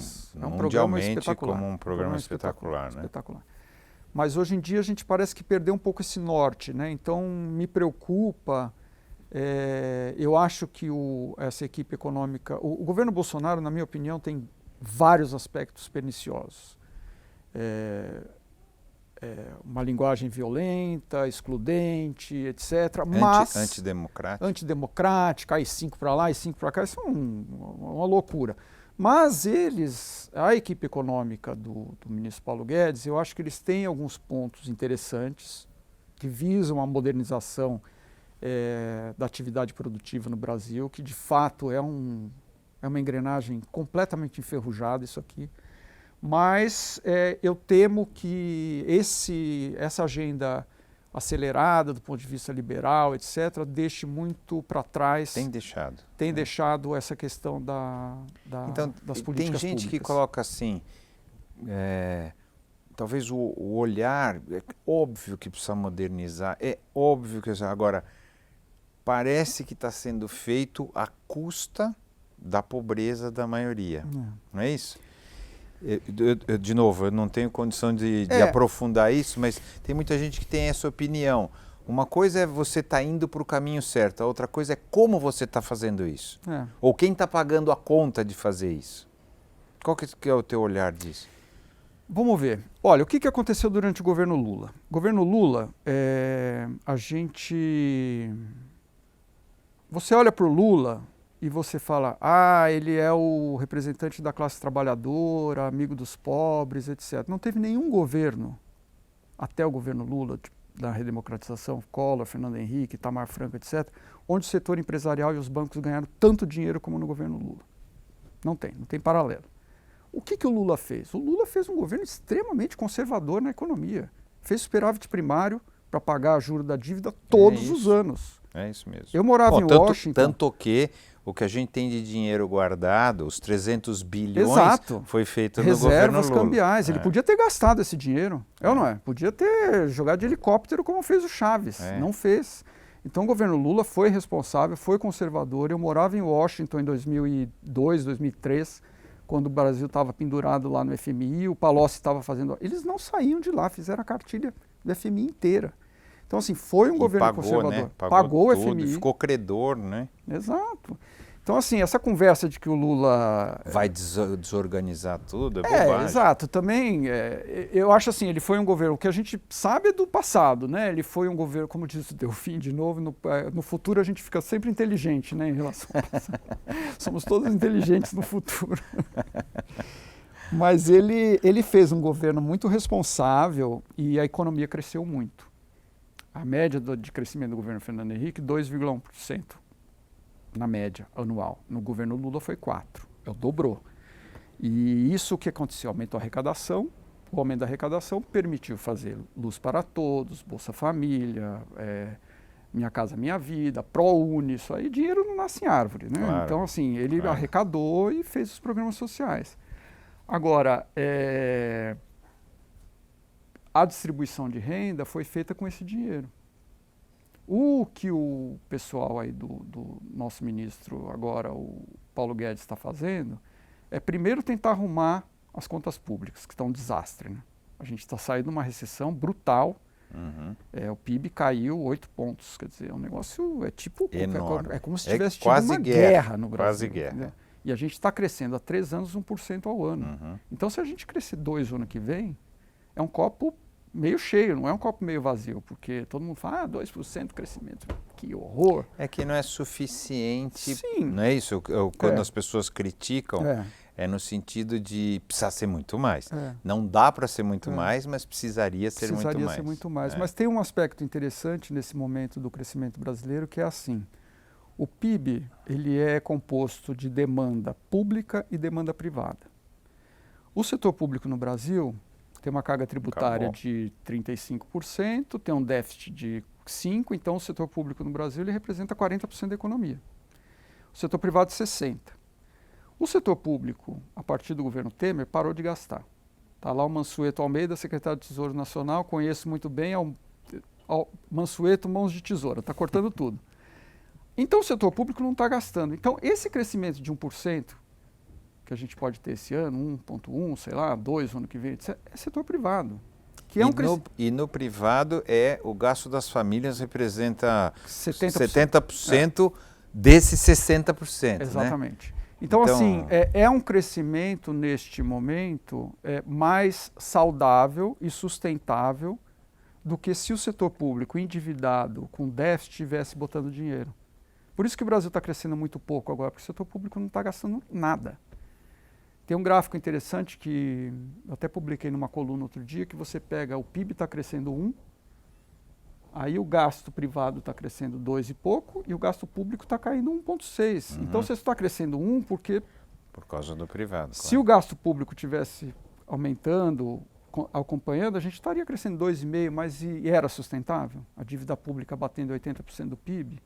mundialmente como um programa espetacular, né? Espetacular. Mas hoje em dia a gente parece que perdeu um pouco esse norte, né? Então me preocupa. Eu acho que essa equipe econômica... O governo Bolsonaro, na minha opinião, tem vários aspectos perniciosos. Uma linguagem violenta, excludente, etc. Mas antidemocrática, AI-5 para lá, AI-5 para cá, isso é uma loucura. Mas a equipe econômica do ministro Paulo Guedes, eu acho que eles têm alguns pontos interessantes que visam a modernização da atividade produtiva no Brasil, que de fato é uma engrenagem completamente enferrujada isso aqui. Mas eu temo que essa agenda acelerada do ponto de vista liberal, etc., deixe muito para trás. Tem deixado. Tem deixado essa questão então, das políticas públicas. Tem gente que coloca assim, talvez o olhar, é óbvio que precisa modernizar, é óbvio que... Agora, parece que está sendo feito à custa da pobreza da maioria, não é isso? De novo, eu não tenho condição de aprofundar isso, mas tem muita gente que tem essa opinião. Uma coisa é você estar indo para o caminho certo, a outra coisa é como você está fazendo isso. Ou quem está pagando a conta de fazer isso. Qual que é o teu olhar disso? Vamos ver. Olha, o que aconteceu durante o governo Lula? Governo Lula, você olha para o Lula e você fala, ele é o representante da classe trabalhadora, amigo dos pobres, etc. Não teve nenhum governo, até o governo Lula, da redemocratização, Collor, Fernando Henrique, Itamar Franco, etc., onde o setor empresarial e os bancos ganharam tanto dinheiro como no governo Lula. Não tem paralelo. O que o Lula fez? O Lula fez um governo extremamente conservador na economia. Fez superávit primário para pagar a juros da dívida todos os anos. É isso mesmo. Eu morava em Washington. Tanto que o que a gente tem de dinheiro guardado, os 300 bilhões, foi feito no governo Lula. Reservas cambiais. Ele podia ter gastado esse dinheiro, ou não é? Podia ter jogado de helicóptero como fez o Chaves. Não fez. Então o governo Lula foi responsável, foi conservador. Eu morava em Washington em 2002, 2003, quando o Brasil estava pendurado lá no FMI, o Palocci estava fazendo... Eles não saíam de lá, fizeram a cartilha do FMI inteira. Então, assim, foi um governo conservador. Né? Pagou o tudo, FMI. Ficou credor, né? Exato. Então, assim, essa conversa de que o Lula... Vai desorganizar tudo, é bobagem. Exato. Também, eu acho assim, ele foi um governo... O que a gente sabe é do passado, né? Ele foi um governo, como disse o Delfim, de novo, no futuro a gente fica sempre inteligente, né? Em relação ao passado. Somos todos inteligentes no futuro. Mas ele fez um governo muito responsável e a economia cresceu muito. A média de crescimento do governo Fernando Henrique, 2,1% na média anual. No governo Lula foi 4%, dobrou. E isso que aconteceu, aumentou a arrecadação, o aumento da arrecadação permitiu fazer Luz para Todos, Bolsa Família, Minha Casa Minha Vida, ProUni, isso aí, dinheiro não nasce em árvore, né? Claro, então, assim, ele arrecadou e fez os programas sociais. Agora, a distribuição de renda foi feita com esse dinheiro. O que o pessoal aí do nosso ministro agora, o Paulo Guedes, está fazendo é primeiro tentar arrumar as contas públicas, que estão um desastre, né? A gente está saindo de uma recessão brutal. O PIB caiu 8 pontos, quer dizer, é um negócio, é como se tivesse tido uma guerra no Brasil. Quase guerra. Entendeu? E a gente está crescendo há 3 anos 1% ao ano. Então, se a gente crescer 2% ano que vem, é um copo meio cheio, não é um copo meio vazio, porque todo mundo fala, 2% de crescimento, que horror. É que não é suficiente, Sim. Não é isso? Quando as pessoas criticam, é no sentido de precisar ser muito mais. Não dá para ser muito mais, mas precisaria ser muito mais. Mas tem um aspecto interessante nesse momento do crescimento brasileiro, que é assim, o PIB ele é composto de demanda pública e demanda privada. O setor público no Brasil tem uma carga tributária de 35%, tem um déficit de 5%, então o setor público no Brasil ele representa 40% da economia. O setor privado, 60%. O setor público, a partir do governo Temer, parou de gastar. Está lá o Mansueto Almeida, secretário do Tesouro Nacional, conheço muito bem, Mansueto, mãos de tesoura, está cortando tudo. Então o setor público não está gastando. Então esse crescimento de 1%, que a gente pode ter esse ano, 1,1, sei lá, 2 ano que vem, é setor privado. Que e no privado o gasto das famílias representa 70% desses 60%. Exatamente. Né? Então, assim, é um crescimento neste momento mais saudável e sustentável do que se o setor público endividado com déficit estivesse botando dinheiro. Por isso que o Brasil está crescendo muito pouco agora, porque o setor público não está gastando nada. Tem um gráfico interessante que eu até publiquei numa coluna outro dia, que você pega o PIB está crescendo 1, Aí o gasto privado está crescendo 2 e pouco e o gasto público está caindo 1,6. Então, se está crescendo 1, porque... Por causa do privado. Se o gasto público tivesse aumentando, acompanhando, a gente estaria crescendo 2,5, mas e era sustentável? A dívida pública batendo 80% do PIB?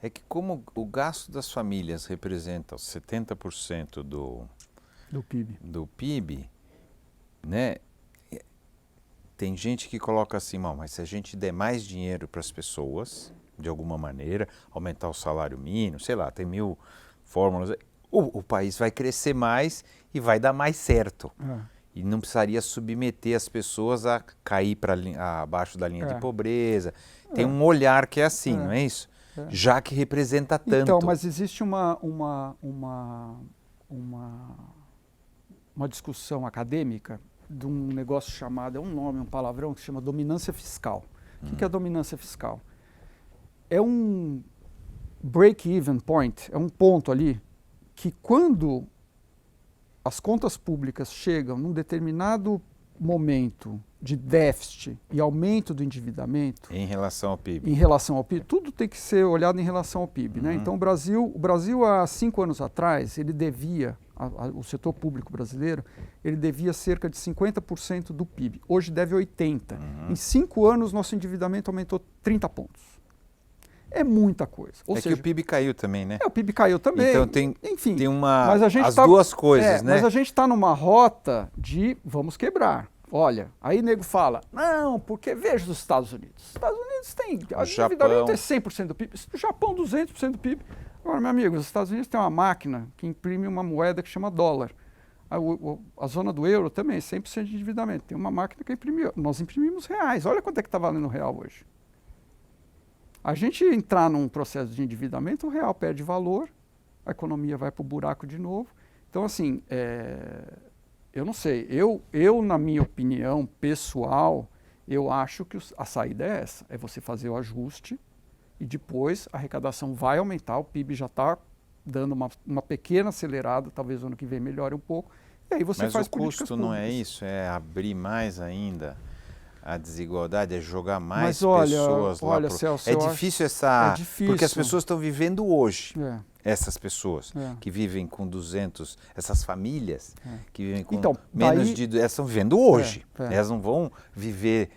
É que como o gasto das famílias representa 70% do PIB, né? Tem gente que coloca assim, mas se a gente der mais dinheiro para as pessoas, de alguma maneira, aumentar o salário mínimo, sei lá, tem 1000 fórmulas, o país vai crescer mais e vai dar mais certo. E não precisaria submeter as pessoas a cair abaixo da linha de pobreza. Tem um olhar que é assim, não é isso? Já que representa tanto. Então, mas existe uma discussão acadêmica de um negócio chamado, é um nome, um palavrão, que se chama dominância fiscal. O que é a dominância fiscal? É um break-even point, é um ponto ali que quando as contas públicas chegam num determinado momento de déficit e aumento do endividamento... Em relação ao PIB. Em relação ao PIB. Tudo tem que ser olhado em relação ao PIB. Né? Então, o Brasil, há 5 anos atrás, ele devia, o setor público brasileiro, ele devia cerca de 50% do PIB. Hoje deve 80%. Em 5 anos, nosso endividamento aumentou 30 pontos. É muita coisa. Ou seja, que o PIB caiu também, né? O PIB caiu também. Então tem as duas coisas, né? Mas a gente está numa rota de vamos quebrar. Olha, aí nego fala, não, porque veja os Estados Unidos. Os Estados Unidos têm, a endividamento é 100% do PIB, o Japão 200% do PIB. Agora, meu amigo, os Estados Unidos têm uma máquina que imprime uma moeda que chama dólar. A zona do euro também, 100% de endividamento. Tem uma máquina que imprime, nós imprimimos reais. Olha quanto é que está valendo o real hoje. A gente entrar num processo de endividamento, o real perde valor, a economia vai para o buraco de novo. Então, assim, eu não sei, eu, na minha opinião pessoal, eu acho que a saída é essa, é você fazer o ajuste e depois a arrecadação vai aumentar, o PIB já está dando uma pequena acelerada, talvez o ano que vem melhore um pouco, e aí você faz políticas públicas. Mas o custo não é isso, é abrir mais ainda a desigualdade, é jogar mais pessoas lá. Olha, Celso, é difícil porque as pessoas estão vivendo hoje. Essas pessoas que vivem com 200, essas famílias que vivem com menos de... Elas estão vivendo hoje. Elas não vão viver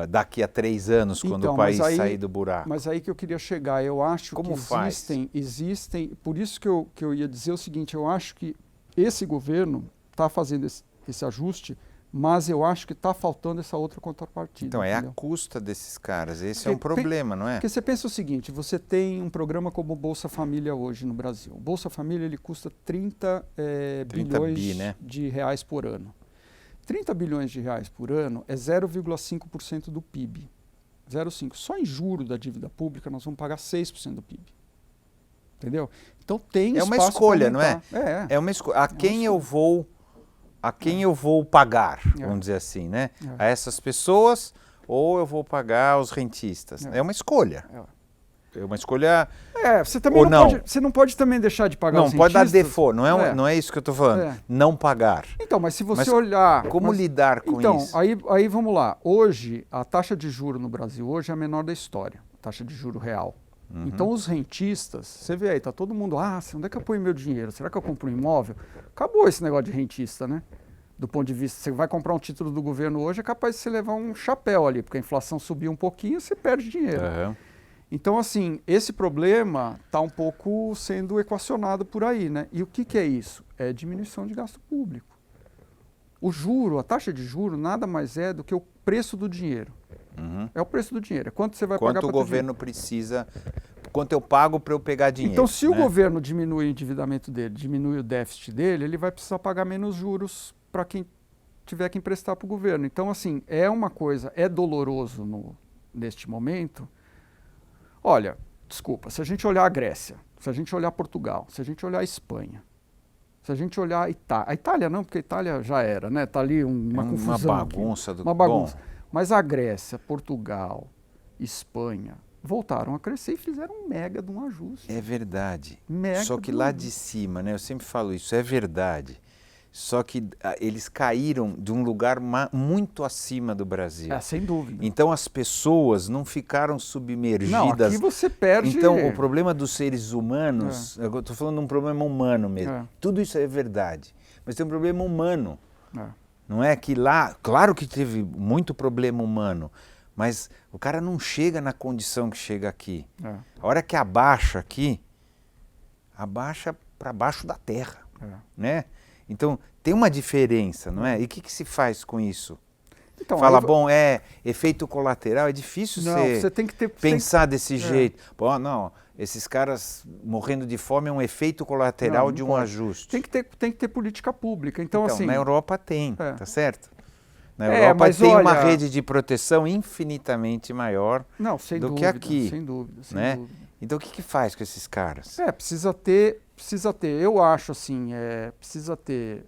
daqui a 3 anos, quando o país sair do buraco. Mas aí que eu queria chegar, eu acho que existem... Por isso que eu ia dizer o seguinte, eu acho que esse governo está fazendo esse ajuste, mas eu acho que está faltando essa outra contrapartida. Então, entendeu? É a custa desses caras, esse é um problema, não é? Porque você pensa o seguinte, você tem um programa como o Bolsa Família hoje no Brasil. O Bolsa Família ele custa 30 bilhões de reais por ano. 30 bilhões de reais por ano é 0,5% do PIB. 0,5%. Só em juro da dívida pública nós vamos pagar 6% do PIB. Entendeu? Então tem espaço. É uma escolha, não é? É uma escolha. A quem eu vou pagar, vamos dizer assim, né? A essas pessoas ou eu vou pagar os rentistas? É uma escolha. É uma escolha. Você também você não pode também deixar de pagar os rentistas. Não, pode dar default, não é isso que eu estou falando. Não pagar. Então, mas se você olhar... Como lidar com isso? Então, aí vamos lá. Hoje, a taxa de juros no Brasil hoje é a menor da história. A taxa de juro real. Então, os rentistas, você vê aí, tá todo mundo, onde é que eu ponho meu dinheiro? Será que eu compro um imóvel? Acabou esse negócio de rentista, né? Do ponto de vista, você vai comprar um título do governo hoje, é capaz de você levar um chapéu ali, porque a inflação subiu um pouquinho, você perde dinheiro. Então, assim, esse problema está um pouco sendo equacionado por aí, né? E o que é isso? É diminuição de gasto público. O juro, a taxa de juro, nada mais é do que o preço do dinheiro. É o preço do dinheiro. É quanto você vai pagar para Quanto o governo precisa, quanto eu pago para eu pegar dinheiro. Então, se o governo diminui o endividamento dele, diminui o déficit dele, ele vai precisar pagar menos juros para quem tiver que emprestar para o governo. Então, assim, é uma coisa, é doloroso neste momento. Olha, desculpa, se a gente olhar a Grécia, se a gente olhar Portugal, se a gente olhar a Espanha, se a gente olhar a Itália... A Itália não, porque a Itália já era, né? Está ali uma confusão. Uma bagunça. Uma bagunça. Mas a Grécia, Portugal, Espanha voltaram a crescer e fizeram um mega de um ajuste. É verdade. Só que lá de cima, né? Eu sempre falo isso, é verdade. Só que eles caíram de um lugar muito acima do Brasil. Sem dúvida. Então as pessoas não ficaram submergidas. Não, aqui você perde... Então o problema dos seres humanos, eu estou falando de um problema humano mesmo. Tudo isso é verdade, mas tem um problema humano. Não é que lá, claro que teve muito problema humano, mas o cara não chega na condição que chega aqui. A hora que abaixa aqui, abaixa para baixo da terra, né? Então, tem uma diferença, não é? E o que se faz com isso? Então, fala, bom, efeito colateral, é difícil você tem que pensar desse jeito. Pô, não, esses caras morrendo de fome é um efeito colateral de um ajuste. Tem que ter política pública. Então assim, na Europa tem, tá certo? Na Europa tem uma rede de proteção infinitamente maior do que aqui. Sem dúvida, né? Sem dúvida. Então, o que faz com esses caras? Precisa ter, eu acho assim, precisa ter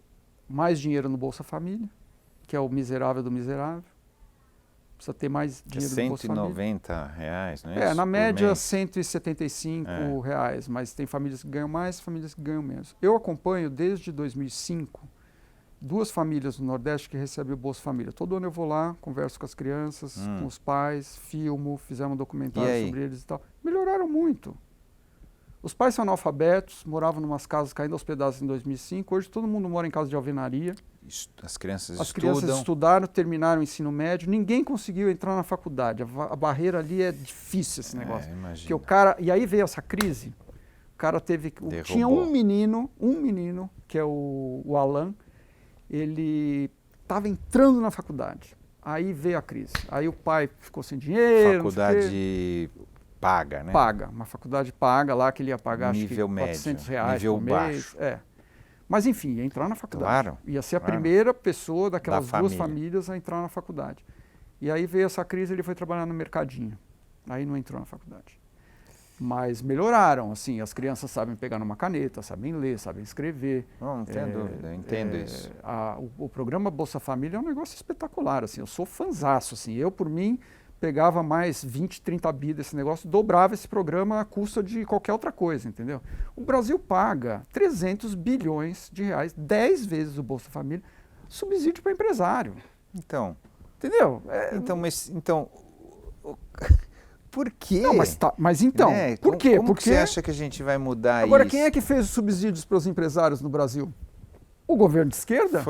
mais dinheiro no Bolsa Família, que é o miserável do miserável. Precisa ter mais dinheiro no Bolsa Família. R$190, não é isso? Na média R$175, mas tem famílias que ganham mais, famílias que ganham menos. Eu acompanho desde 2005 2 famílias no Nordeste que recebem o Bolsa Família. Todo ano eu vou lá, converso com as crianças, com os pais, filmo, fizemos um documentário sobre eles e tal. Melhoraram muito. Os pais são analfabetos, moravam em umas casas caindo aos pedaços em 2005. Hoje todo mundo mora em casa de alvenaria. As crianças As crianças estudaram, terminaram o ensino médio. Ninguém conseguiu entrar na faculdade. A barreira ali é difícil, esse negócio. Imagina. E aí veio essa crise. O cara teve... Tinha um menino, que é o Alan. Ele estava entrando na faculdade, aí veio a crise, aí o pai ficou sem dinheiro. Faculdade paga, né? Paga, uma faculdade paga lá que ele ia pagar nível acho que R$400 médio, nível por mês. baixo. Mas enfim, ia entrar na faculdade. Claro, ia ser a primeira pessoa daquelas da 2 famílias a entrar na faculdade. E aí veio essa crise, ele foi trabalhar no mercadinho, aí não entrou na faculdade. Mas melhoraram, assim, as crianças sabem pegar numa caneta, sabem ler, sabem escrever. Não tem dúvida, eu entendo isso. O programa Bolsa Família é um negócio espetacular, assim, eu sou fanzaço, assim, eu por mim pegava mais 20, 30 bi desse negócio, dobrava esse programa à custa de qualquer outra coisa, entendeu? O Brasil paga 300 bilhões de reais, 10 vezes o Bolsa Família, subsídio para empresário. Então, entendeu? Por quê? Não, mas então, por quê? Como que você acha que a gente vai mudar Agora, isso? quem é que fez os subsídios para os empresários no Brasil? O governo de esquerda?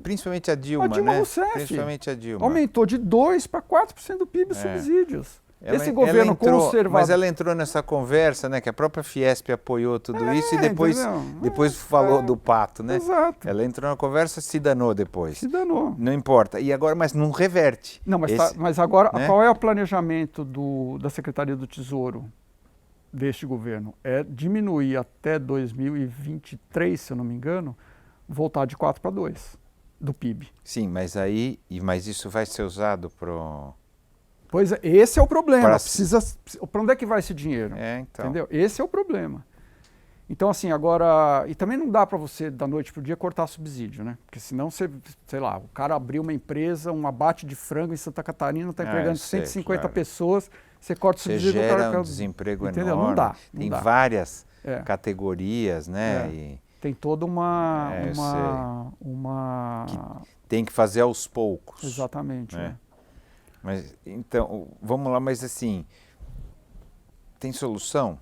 Principalmente a Dilma, a Dilma né? Rousseff. Principalmente a Dilma. Aumentou de 2% para 4% do PIB os subsídios. Esse governo conservador... Mas ela entrou nessa conversa, né? Que a própria Fiesp apoiou tudo isso e depois falou do pato, né? Exato. Ela entrou na conversa, se danou depois. Se danou. Não importa. E agora, mas não reverte. Não, mas agora, né? Qual é o planejamento da Secretaria do Tesouro deste governo? É diminuir até 2023, se eu não me engano, voltar de 4 para 2 do PIB. Sim, mas isso vai ser usado para... Pois é, esse é o problema. Para onde é que vai esse dinheiro? Então. Entendeu? Esse é o problema. Então, assim, agora... E também não dá para você, da noite para o dia, cortar subsídio, né? Porque senão você, sei lá, o cara abriu uma empresa, um abate de frango em Santa Catarina, está empregando 150 pessoas, você corta o subsídio do cara. Você gera um desemprego entendeu? enorme. Não dá. Tem várias categorias, né? Tem toda uma... Que tem que fazer aos poucos. Exatamente, Mas, então, vamos lá, mas assim, tem solução?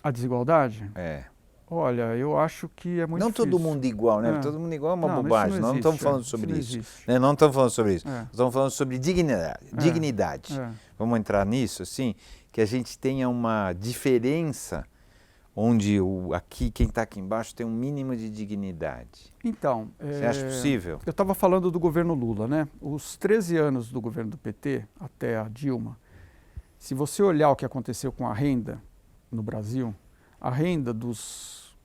A desigualdade? Olha, eu acho que é muito difícil. Não todo mundo igual, né? Todo mundo igual é uma bobagem, nós não estamos falando sobre isso. Não estamos falando sobre isso, estamos falando sobre dignidade. Vamos entrar nisso, assim, que a gente tenha uma diferença onde aqui, quem está aqui embaixo tem um mínimo de dignidade. Então... Você acha possível? Eu estava falando do governo Lula, né? Os 13 anos do governo do PT, até a Dilma, se você olhar o que aconteceu com a renda no Brasil, a renda dos...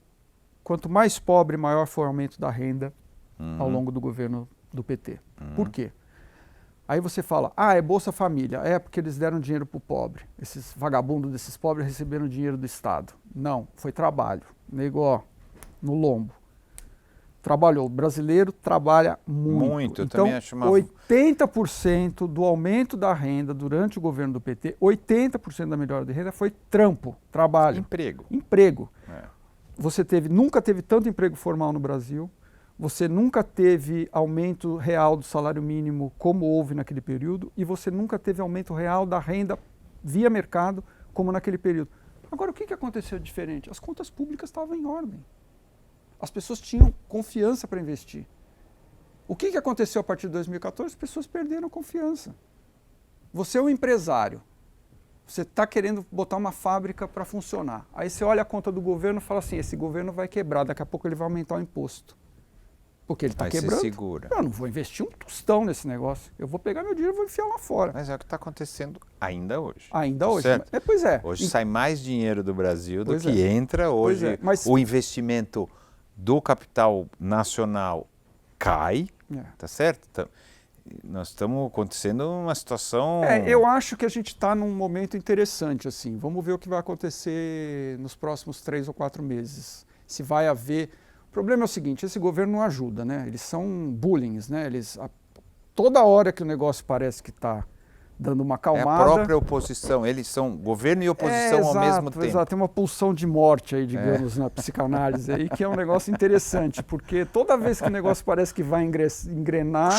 Quanto mais pobre, maior foi o aumento da renda ao longo do governo do PT. Por quê? Aí você fala, é Bolsa Família. É porque eles deram dinheiro para o pobre. Esses vagabundos desses pobres receberam dinheiro do Estado. Não, foi trabalho. Nego, no lombo. Trabalhou. O brasileiro trabalha muito. Eu também acho 80% do aumento da renda durante o governo do PT, 80% da melhora de renda foi trampo, trabalho. Emprego. Você nunca teve tanto emprego formal no Brasil. você nunca teve aumento real do salário mínimo como houve naquele período e você nunca teve aumento real da renda via mercado como naquele período. Agora, o que aconteceu de diferente? As contas públicas estavam em ordem. As pessoas tinham confiança para investir. O que aconteceu a partir de 2014? As pessoas perderam confiança. Você é um empresário. Você está querendo botar uma fábrica para funcionar. Aí você olha a conta do governo e fala assim, esse governo vai quebrar, daqui a pouco ele vai aumentar o imposto. Porque ele está quebrando. Você segura. Eu não vou investir um tostão nesse negócio. Eu vou pegar meu dinheiro e vou enfiar lá fora. Mas é o que está acontecendo ainda hoje. Ainda hoje. Certo? Pois é. Hoje sai mais dinheiro do Brasil do que é. entra. Hoje Mas o investimento do capital nacional cai, tá certo? Nós estamos acontecendo uma situação... eu acho que a gente está num momento interessante, assim. Vamos ver o que vai acontecer nos próximos 3 ou 4 meses. Se vai haver... O problema é o seguinte, esse governo não ajuda, né? Eles são bullying, né? Toda hora que o negócio parece que está dando uma acalmada... É a própria oposição, eles são governo e oposição ao mesmo tempo. Exato, tem uma pulsão de morte aí, digamos, na psicanálise aí, que é um negócio interessante, porque toda vez que o negócio parece que vai engrenar,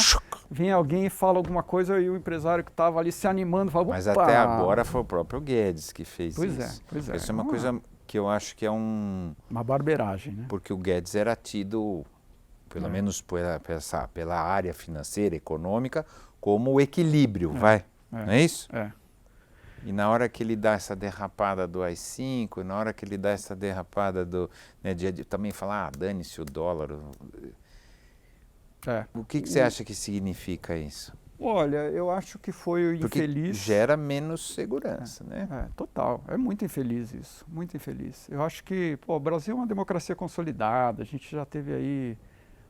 vem alguém e fala alguma coisa e o empresário que estava ali se animando fala, mas até agora foi o próprio Guedes que fez isso. Pois é. Isso é uma coisa que eu acho que é uma barbeiragem, né? Porque o Guedes era tido, pelo menos pela área financeira, econômica, como o equilíbrio, não é isso? E na hora que ele dá essa derrapada do AI-5, na hora que ele dá essa derrapada de também falar, dane-se o dólar. O que você acha que significa isso? Olha, eu acho que foi infeliz. Porque gera menos segurança, né? Total. É muito infeliz isso, muito infeliz. Eu acho que o Brasil é uma democracia consolidada, a gente já teve aí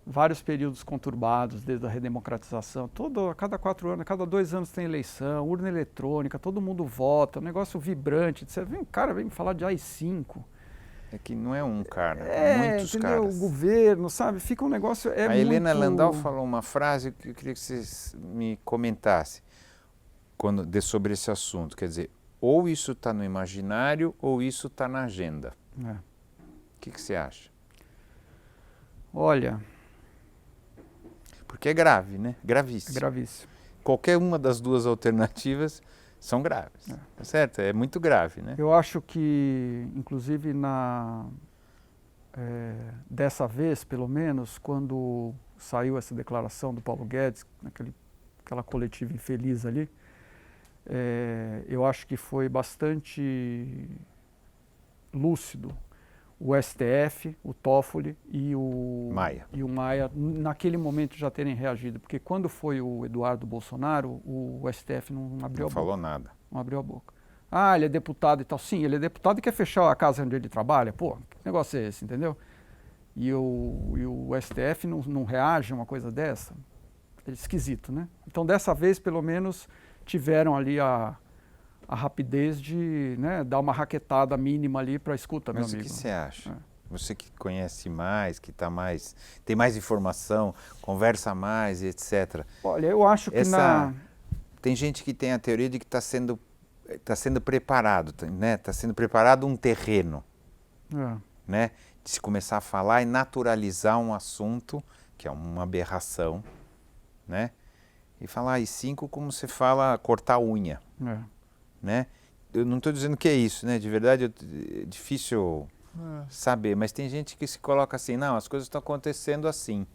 vários períodos conturbados desde a redemocratização. A cada 4 anos, a cada 2 anos tem eleição, urna eletrônica, todo mundo vota, um negócio vibrante. Você vem, cara, vem falar de AI-5. É que não é um cara, muitos entendeu? caras. O governo, sabe? Fica um negócio... A Helena Landau falou uma frase que eu queria que você me comentasse sobre esse assunto. Quer dizer, ou isso está no imaginário ou isso está na agenda. O que você acha? Olha... Porque é grave, né? Gravíssimo. É gravíssimo. Qualquer uma das duas alternativas são graves, tá certo? É muito grave, né? Eu acho que, inclusive, dessa vez, pelo menos, quando saiu essa declaração do Paulo Guedes, aquela coletiva infeliz ali, eu acho que foi bastante lúcido o STF, o Toffoli e o Maia, naquele momento já terem reagido. Porque quando foi o Eduardo Bolsonaro, o STF não abriu a boca. Não falou nada. Não abriu a boca. Ah, ele é deputado e tal. Sim, ele é deputado e quer fechar a casa onde ele trabalha. Pô, que negócio é esse, entendeu? E o STF não reage a uma coisa dessa. É esquisito, né? Então, dessa vez, pelo menos, tiveram ali a rapidez de dar uma raquetada mínima ali para a escuta, meu amigo. Mas o que você acha? Você que conhece mais, que tem mais informação, conversa mais, etc. Olha, eu acho que tem gente que tem a teoria de que está sendo preparado, né? Está sendo preparado um terreno, né? De se começar a falar e naturalizar um assunto que é uma aberração, né? E falar AI-5 como se fala cortar unha. Né? Eu não estou dizendo que é isso, né? De verdade é difícil saber, mas tem gente que se coloca assim, não, as coisas estão acontecendo assim,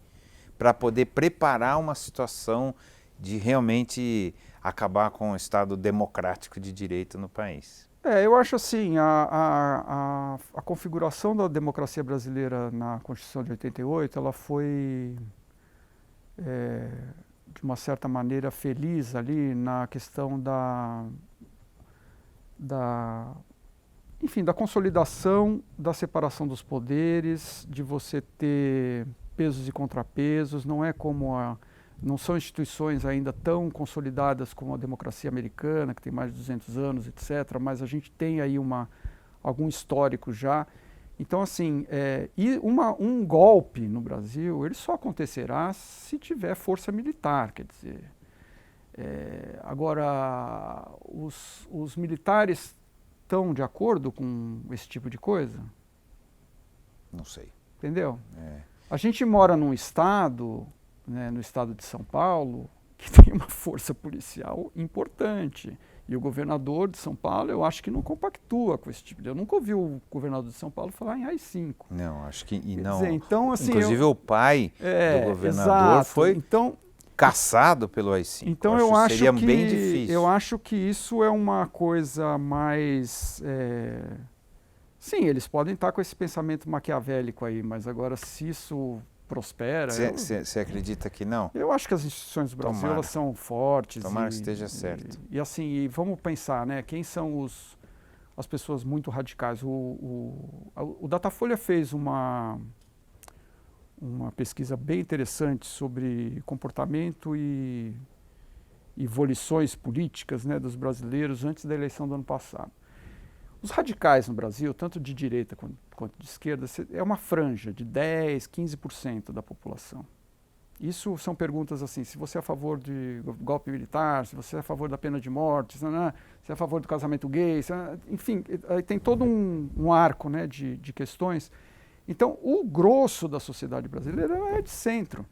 para poder preparar uma situação de realmente acabar com o Estado democrático de direito no país. Eu acho assim, a configuração da democracia brasileira na Constituição de 88, ela foi, de uma certa maneira, feliz ali na questão da consolidação da separação dos poderes, de você ter pesos e contrapesos, não são instituições ainda tão consolidadas como a democracia americana, que tem mais de 200 anos, etc., mas a gente tem aí algum histórico já. Então, assim, um golpe no Brasil, ele só acontecerá se tiver força militar, quer dizer... Agora, os militares estão de acordo com esse tipo de coisa? Não sei. Entendeu? A gente mora num estado, né, no estado de São Paulo, que tem uma força policial importante. E o governador de São Paulo, eu acho que não compactua com esse tipo de... Eu nunca ouvi o governador de São Paulo falar em AI-5. Não, acho que... Quer não. dizer, então, assim, inclusive o pai do governador exato. foi então, caçado pelo AI-5. Então eu acho seria que bem difícil. Eu acho que isso é uma coisa mais... Sim, eles podem estar com esse pensamento maquiavélico aí, mas agora se isso prospera... Você acredita que não? Eu acho que as instituições do Brasil elas são fortes. Tomara que esteja certo. E assim, vamos pensar, né? Quem são as pessoas muito radicais? O Datafolha fez uma pesquisa bem interessante sobre comportamento e volições políticas, né, dos brasileiros antes da eleição do ano passado. Os radicais no Brasil, tanto de direita quanto de esquerda, é uma franja de 10%, 15% da população. Isso são perguntas assim, se você é a favor de golpe militar, se você é a favor da pena de morte, se é a favor do casamento gay, enfim, tem todo um arco, né, de questões. Então, o grosso da sociedade brasileira é de centro.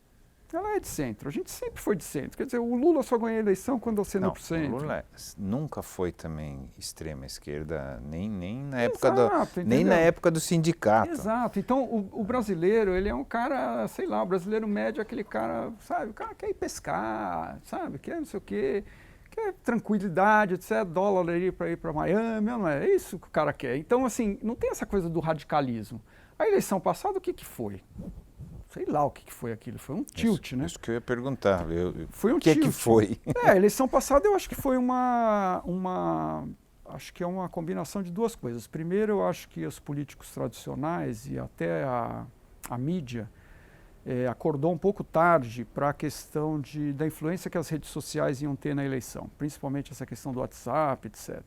Ela é de centro. A gente sempre foi de centro. Quer dizer, o Lula só ganhou a eleição quando você não, o Lula nunca foi também extrema esquerda, nem na época na época do sindicato. Exato. Então, o brasileiro, ele é um cara, sei lá, o brasileiro médio é aquele cara, sabe, o cara quer ir pescar, sabe, quer não sei o quê, quer tranquilidade, etc., dólar aí para ir para Miami, não é isso que o cara quer. Então, assim, não tem essa coisa do radicalismo. A eleição passada, o que foi? Sei lá o que foi aquilo, foi um tilt, né? Isso que eu ia perguntar, foi um tilt. O que foi? A eleição passada eu acho que foi acho que é uma combinação de duas coisas. Primeiro, eu acho que os políticos tradicionais e até a mídia acordou um pouco tarde para a questão da influência que as redes sociais iam ter na eleição, principalmente essa questão do WhatsApp, etc.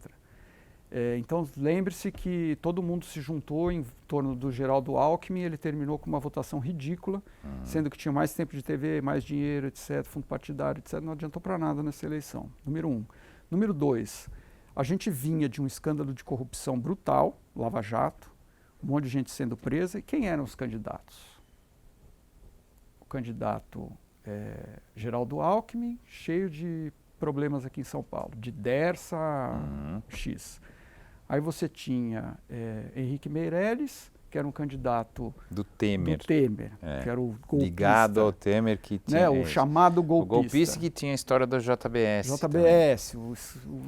Então, lembre-se que todo mundo se juntou em torno do Geraldo Alckmin, ele terminou com uma votação ridícula, sendo que tinha mais tempo de TV, mais dinheiro, etc., fundo partidário, etc., não adiantou para nada nessa eleição, número 1. Número 2, a gente vinha de um escândalo de corrupção brutal, Lava Jato, um monte de gente sendo presa, e quem eram os candidatos? O candidato Geraldo Alckmin, cheio de problemas aqui em São Paulo, de Dersa X. Aí você tinha Henrique Meirelles, que era um candidato do Temer, que era o golpista. Ligado ao Temer, que tinha... o chamado golpista. O golpista que tinha a história do JBS.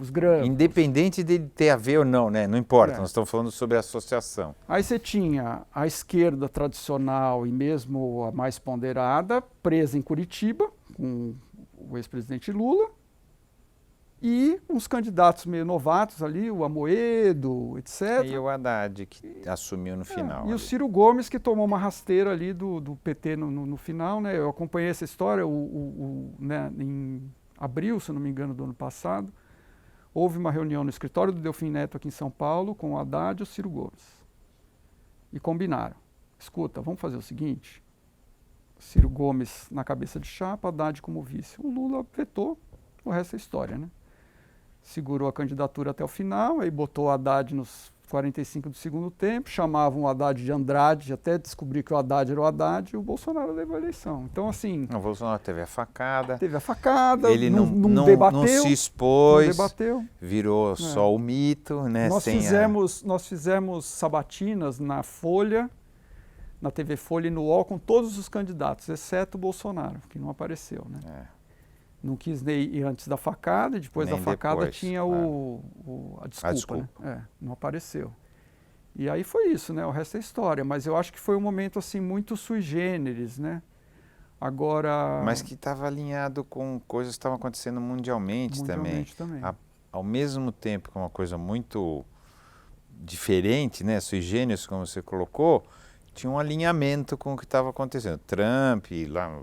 Os grampos. Independente dele ter a ver ou não, né? Não importa, nós estamos falando sobre a associação. Aí você tinha a esquerda tradicional e mesmo a mais ponderada, presa em Curitiba, com o ex-presidente Lula, e uns candidatos meio novatos ali, o Amoedo, etc. E o Haddad, que assumiu no final. E o Ciro Gomes, que tomou uma rasteira ali do PT no final, né? Eu acompanhei essa história né, em abril, se não me engano, do ano passado. Houve uma reunião no escritório do Delfim Neto aqui em São Paulo com o Haddad e o Ciro Gomes. E combinaram. Escuta, vamos fazer o seguinte, Ciro Gomes na cabeça de chapa, Haddad como vice. O Lula vetou, o resto é história, né? Segurou a candidatura até o final, aí botou o Haddad nos 45 do segundo tempo, chamavam o Haddad de Andrade, até descobrir que o Haddad era o Haddad, e o Bolsonaro levou a eleição. Então, assim... O Bolsonaro teve a facada. Ele não debateu. Não se expôs, não debateu. Virou só o mito, né? Nós fizemos sabatinas na Folha, na TV Folha e no UOL com todos os candidatos, exceto o Bolsonaro, que não apareceu, né? Não quis ir antes da facada, e depois da facada tinha a desculpa. Né? Não apareceu. E aí foi isso, né? O resto é história. Mas eu acho que foi um momento assim muito sui generis, né? Agora... Mas que estava alinhado com coisas que estavam acontecendo mundialmente também. Ao mesmo tempo que uma coisa muito diferente, né? Sui generis, como você colocou, tinha um alinhamento com o que estava acontecendo. Trump, lá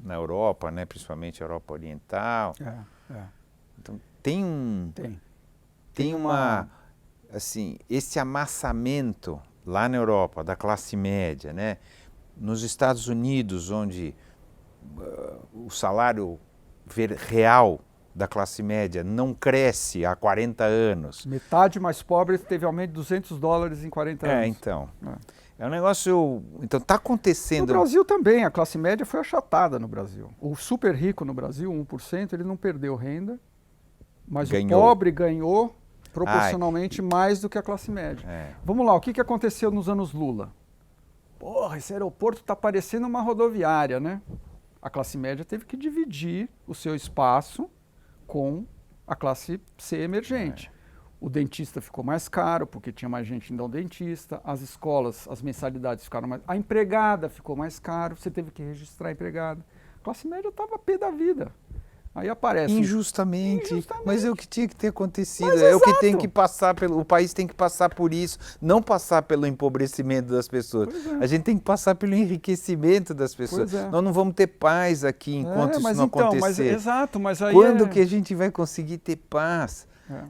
na Europa, né, principalmente a Europa Oriental. Então tem uma assim, esse amassamento lá na Europa da classe média, né? Nos Estados Unidos, onde o salário real da classe média não cresce há 40 anos. Metade mais pobre teve aumento de $200 em 40 anos. Então. É um negócio... Então está acontecendo... No Brasil também, a classe média foi achatada no Brasil. O super rico no Brasil, 1%, ele não perdeu renda, mas o pobre ganhou proporcionalmente mais do que a classe média. Vamos lá, o que aconteceu nos anos Lula? Porra, esse aeroporto está parecendo uma rodoviária, né? A classe média teve que dividir o seu espaço com a classe C emergente. O dentista ficou mais caro, porque tinha mais gente indo ao dentista. As escolas, as mensalidades ficaram mais... A empregada ficou mais caro, você teve que registrar a empregada. A classe média estava a pé da vida. Aí aparece... Injustamente. Mas é o que tinha que ter acontecido. É o que tem que passar pelo... O país tem que passar por isso. Não passar pelo empobrecimento das pessoas. A gente tem que passar pelo enriquecimento das pessoas. Nós não vamos ter paz aqui enquanto isso não acontecer. Exato, mas aí Quando que a gente vai conseguir ter paz?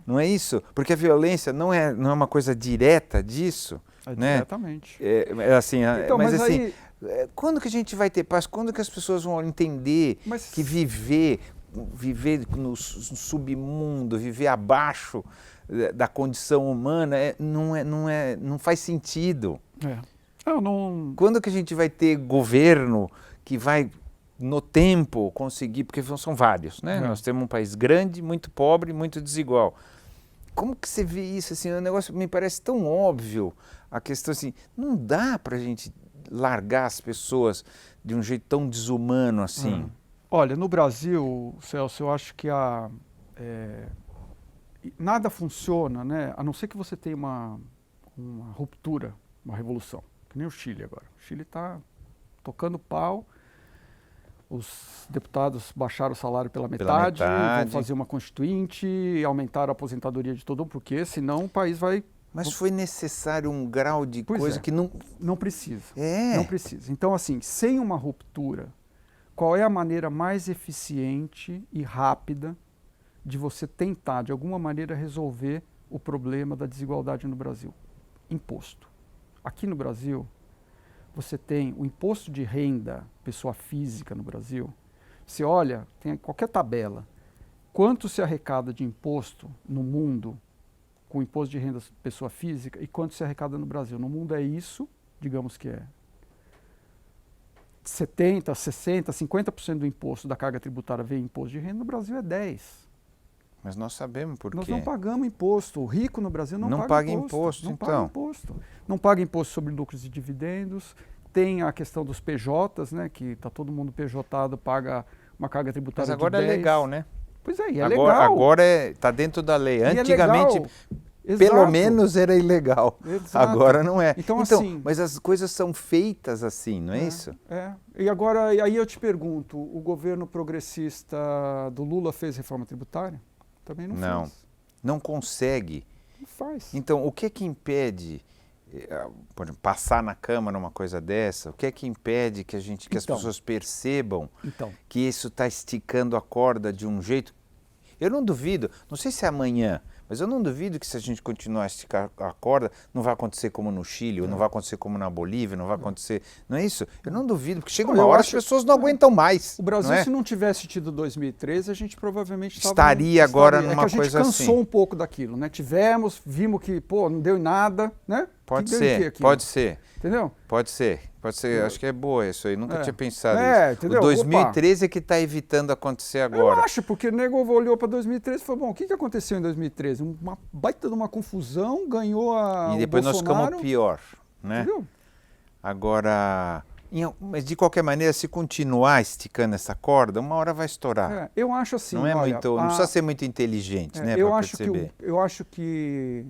Não é isso? Porque a violência não é uma coisa direta disso. Né? Diretamente. Então, mas assim, quando que a gente vai ter paz? Quando que as pessoas vão entender que viver no submundo, viver abaixo da condição humana não faz sentido. Quando que a gente vai ter governo que vai no tempo conseguir, porque são vários, né? Nós temos um país grande, muito pobre, muito desigual. Como que você vê isso? Assim, o negócio me parece tão óbvio, a questão assim, não dá para a gente largar as pessoas de um jeito tão desumano assim. Olha, no Brasil, Celso, eu acho que nada funciona, né? A não ser que você tenha uma ruptura, uma revolução, que nem o Chile agora. O Chile está tocando pau. Os deputados baixaram o salário pela metade, vão fazer uma constituinte, aumentaram a aposentadoria de todo mundo, porque senão o país vai... Mas foi necessário um grau de coisa que não... Não precisa. Não precisa. Então, assim, sem uma ruptura, qual é a maneira mais eficiente e rápida de você tentar, de alguma maneira, resolver o problema da desigualdade no Brasil? Imposto. Aqui no Brasil... Você tem o imposto de renda, pessoa física no Brasil, você olha, tem qualquer tabela, quanto se arrecada de imposto no mundo com imposto de renda pessoa física e quanto se arrecada no Brasil. No mundo é isso, digamos que é 70%, 60%, 50% do imposto da carga tributária vem imposto de renda, no Brasil é 10%. Mas nós sabemos por quê. Nós não pagamos imposto. O rico no Brasil não paga imposto. Não paga imposto. Não paga imposto sobre lucros e dividendos. Tem a questão dos PJs, né, que está todo mundo PJado, paga uma carga tributária de 10%. Mas agora é legal, né? Pois é, e é legal. Agora está dentro da lei. Antigamente, pelo menos era ilegal. Agora não é. Então, assim, mas as coisas são feitas assim, não é isso? E agora, aí eu te pergunto, o governo progressista do Lula fez reforma tributária? Também não fez. Não consegue. Não faz. Então, o que é que impede, por exemplo, passar na Câmara uma coisa dessa? O que é que impede que as pessoas percebam que isso está esticando a corda de um jeito? Eu não duvido, não sei se é amanhã, mas eu não duvido que se a gente continuar a esticar a corda, não vai acontecer como no Chile, ou não vai acontecer como na Bolívia, não vai acontecer... Não é isso? Eu não duvido, porque chega uma hora as pessoas não aguentam mais. O Brasil, se não tivesse tido 2013, a gente provavelmente estaria agora numa coisa assim. A gente cansou um pouco daquilo, né? Vimos que, não deu em nada, né? Pode ser. Entendeu? Pode ser. Acho que é boa isso aí. Nunca tinha pensado nisso. Entendeu? O 2013 é que está evitando acontecer agora. Eu acho, porque o nego olhou para 2013 e falou, bom, o que aconteceu em 2013? Uma baita de uma confusão, ganhou E depois nós ficamos pior, né? Entendeu? Agora, mas de qualquer maneira, se continuar esticando essa corda, uma hora vai estourar. Eu acho assim, não precisa ser muito inteligente, né, para perceber. Eu acho que...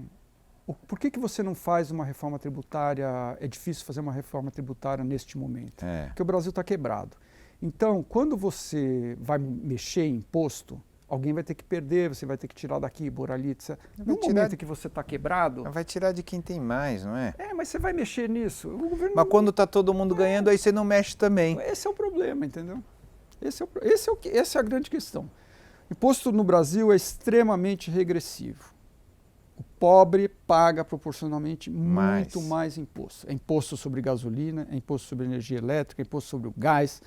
Por que você não faz uma reforma tributária? É difícil fazer uma reforma tributária neste momento, porque o Brasil está quebrado. Então, quando você vai mexer em imposto, alguém vai ter que perder, você vai ter que tirar daqui, por ali, etc. No momento que você está quebrado... Vai tirar de quem tem mais, não é? Mas você vai mexer nisso. Mas quando está todo mundo ganhando, aí você não mexe também. Esse é o problema, entendeu? Essa é a grande questão. Imposto no Brasil é extremamente regressivo. O pobre paga proporcionalmente muito mais imposto. É imposto sobre gasolina, é imposto sobre energia elétrica, é imposto sobre o gás.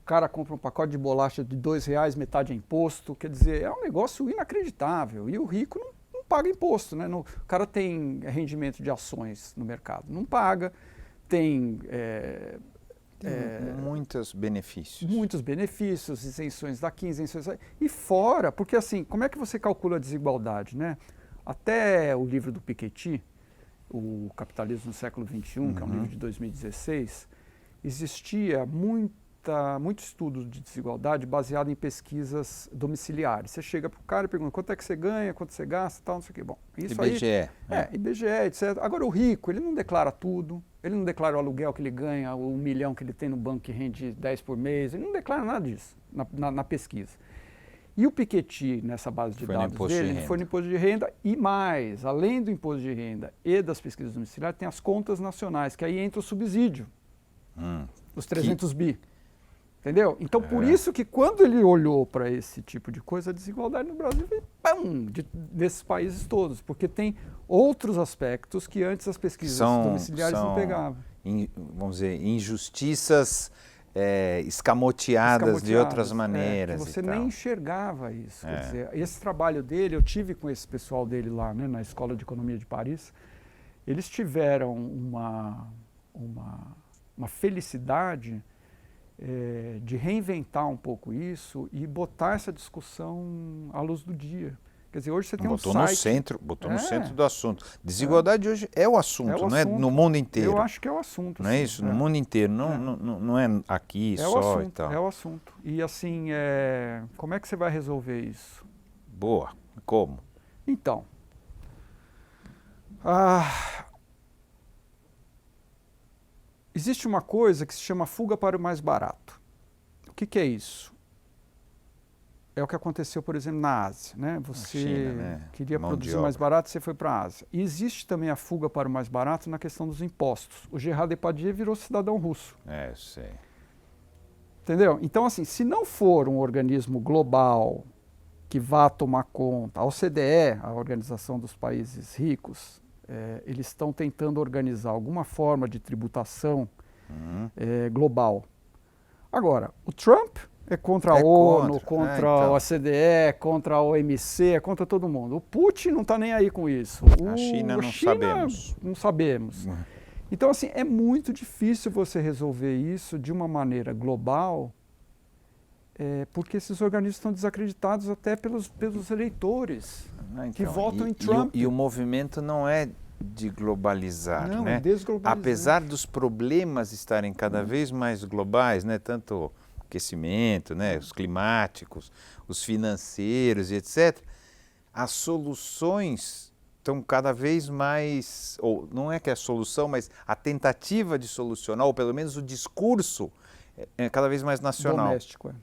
O cara compra um pacote de bolacha de R$2, metade é imposto. Quer dizer, é um negócio inacreditável. E o rico não paga imposto, né? O cara tem rendimento de ações no mercado, não paga. tem muitos benefícios. muitos benefícios, isenções daqui, isenções daqui. E fora, porque assim, como é que você calcula a desigualdade, né? Até o livro do Piketty, O Capitalismo no Século XXI, que é um livro de 2016, existia muito estudo de desigualdade baseado em pesquisas domiciliares. Você chega para o cara e pergunta quanto é que você ganha, quanto você gasta, tal, não sei o que. Bom, isso IBGE. IBGE, etc. Agora, o rico, ele não declara tudo, ele não declara o aluguel que ele ganha, o 1 milhão que ele tem no banco que rende 10 por mês, ele não declara nada disso na pesquisa. E o Piketty, nessa base de dados dele, ele foi no imposto de renda e mais, além do imposto de renda e das pesquisas domiciliares, tem as contas nacionais, que aí entra o subsídio, os 300 bi. Entendeu? Então, por isso que quando ele olhou para esse tipo de coisa, a desigualdade no Brasil veio desses países todos, porque tem outros aspectos que antes as pesquisas domiciliares não pegavam. Vamos dizer, injustiças escamoteadas de outras maneiras. Que você nem enxergava isso. Quer dizer, esse trabalho dele, eu tive com esse pessoal dele lá, né, na Escola de Economia de Paris, eles tiveram uma felicidade de reinventar um pouco isso e botar essa discussão à luz do dia. Quer dizer, hoje você tem um site... Botou no centro do assunto. Desigualdade hoje é o assunto, não é no mundo inteiro. Eu acho que é o assunto. Não é isso? No mundo inteiro, não é aqui só e tal. É o assunto. E assim, como é que você vai resolver isso? Boa. Como? Então, existe uma coisa que se chama fuga para o mais barato. O que é isso? É o que aconteceu, por exemplo, na Ásia. Né? Você China, né? queria produzir mais barato, você foi para a Ásia. E existe também a fuga para o mais barato na questão dos impostos. O Gerard Depardieu virou cidadão russo. Eu sei. Entendeu? Então, assim, se não for um organismo global que vá tomar conta, a OCDE, a Organização dos Países Ricos, eles estão tentando organizar alguma forma de tributação global. Agora, o Trump é contra a ONU, contra a OCDE, contra a OMC, é contra todo mundo. O Putin não está nem aí com isso. A China não sabemos. Não sabemos. Então, assim, é muito difícil você resolver isso de uma maneira global, porque esses organismos estão desacreditados até pelos eleitores que votam em Trump. E o movimento não é de globalizar, não, né? É desglobalizar. Apesar dos problemas estarem cada vez mais globais, né? Tanto aquecimento, né? Os climáticos, os financeiros e etc., as soluções estão cada vez mais, ou não é que é a solução, mas a tentativa de solucionar, ou pelo menos o discurso é cada vez mais nacional. Doméstico,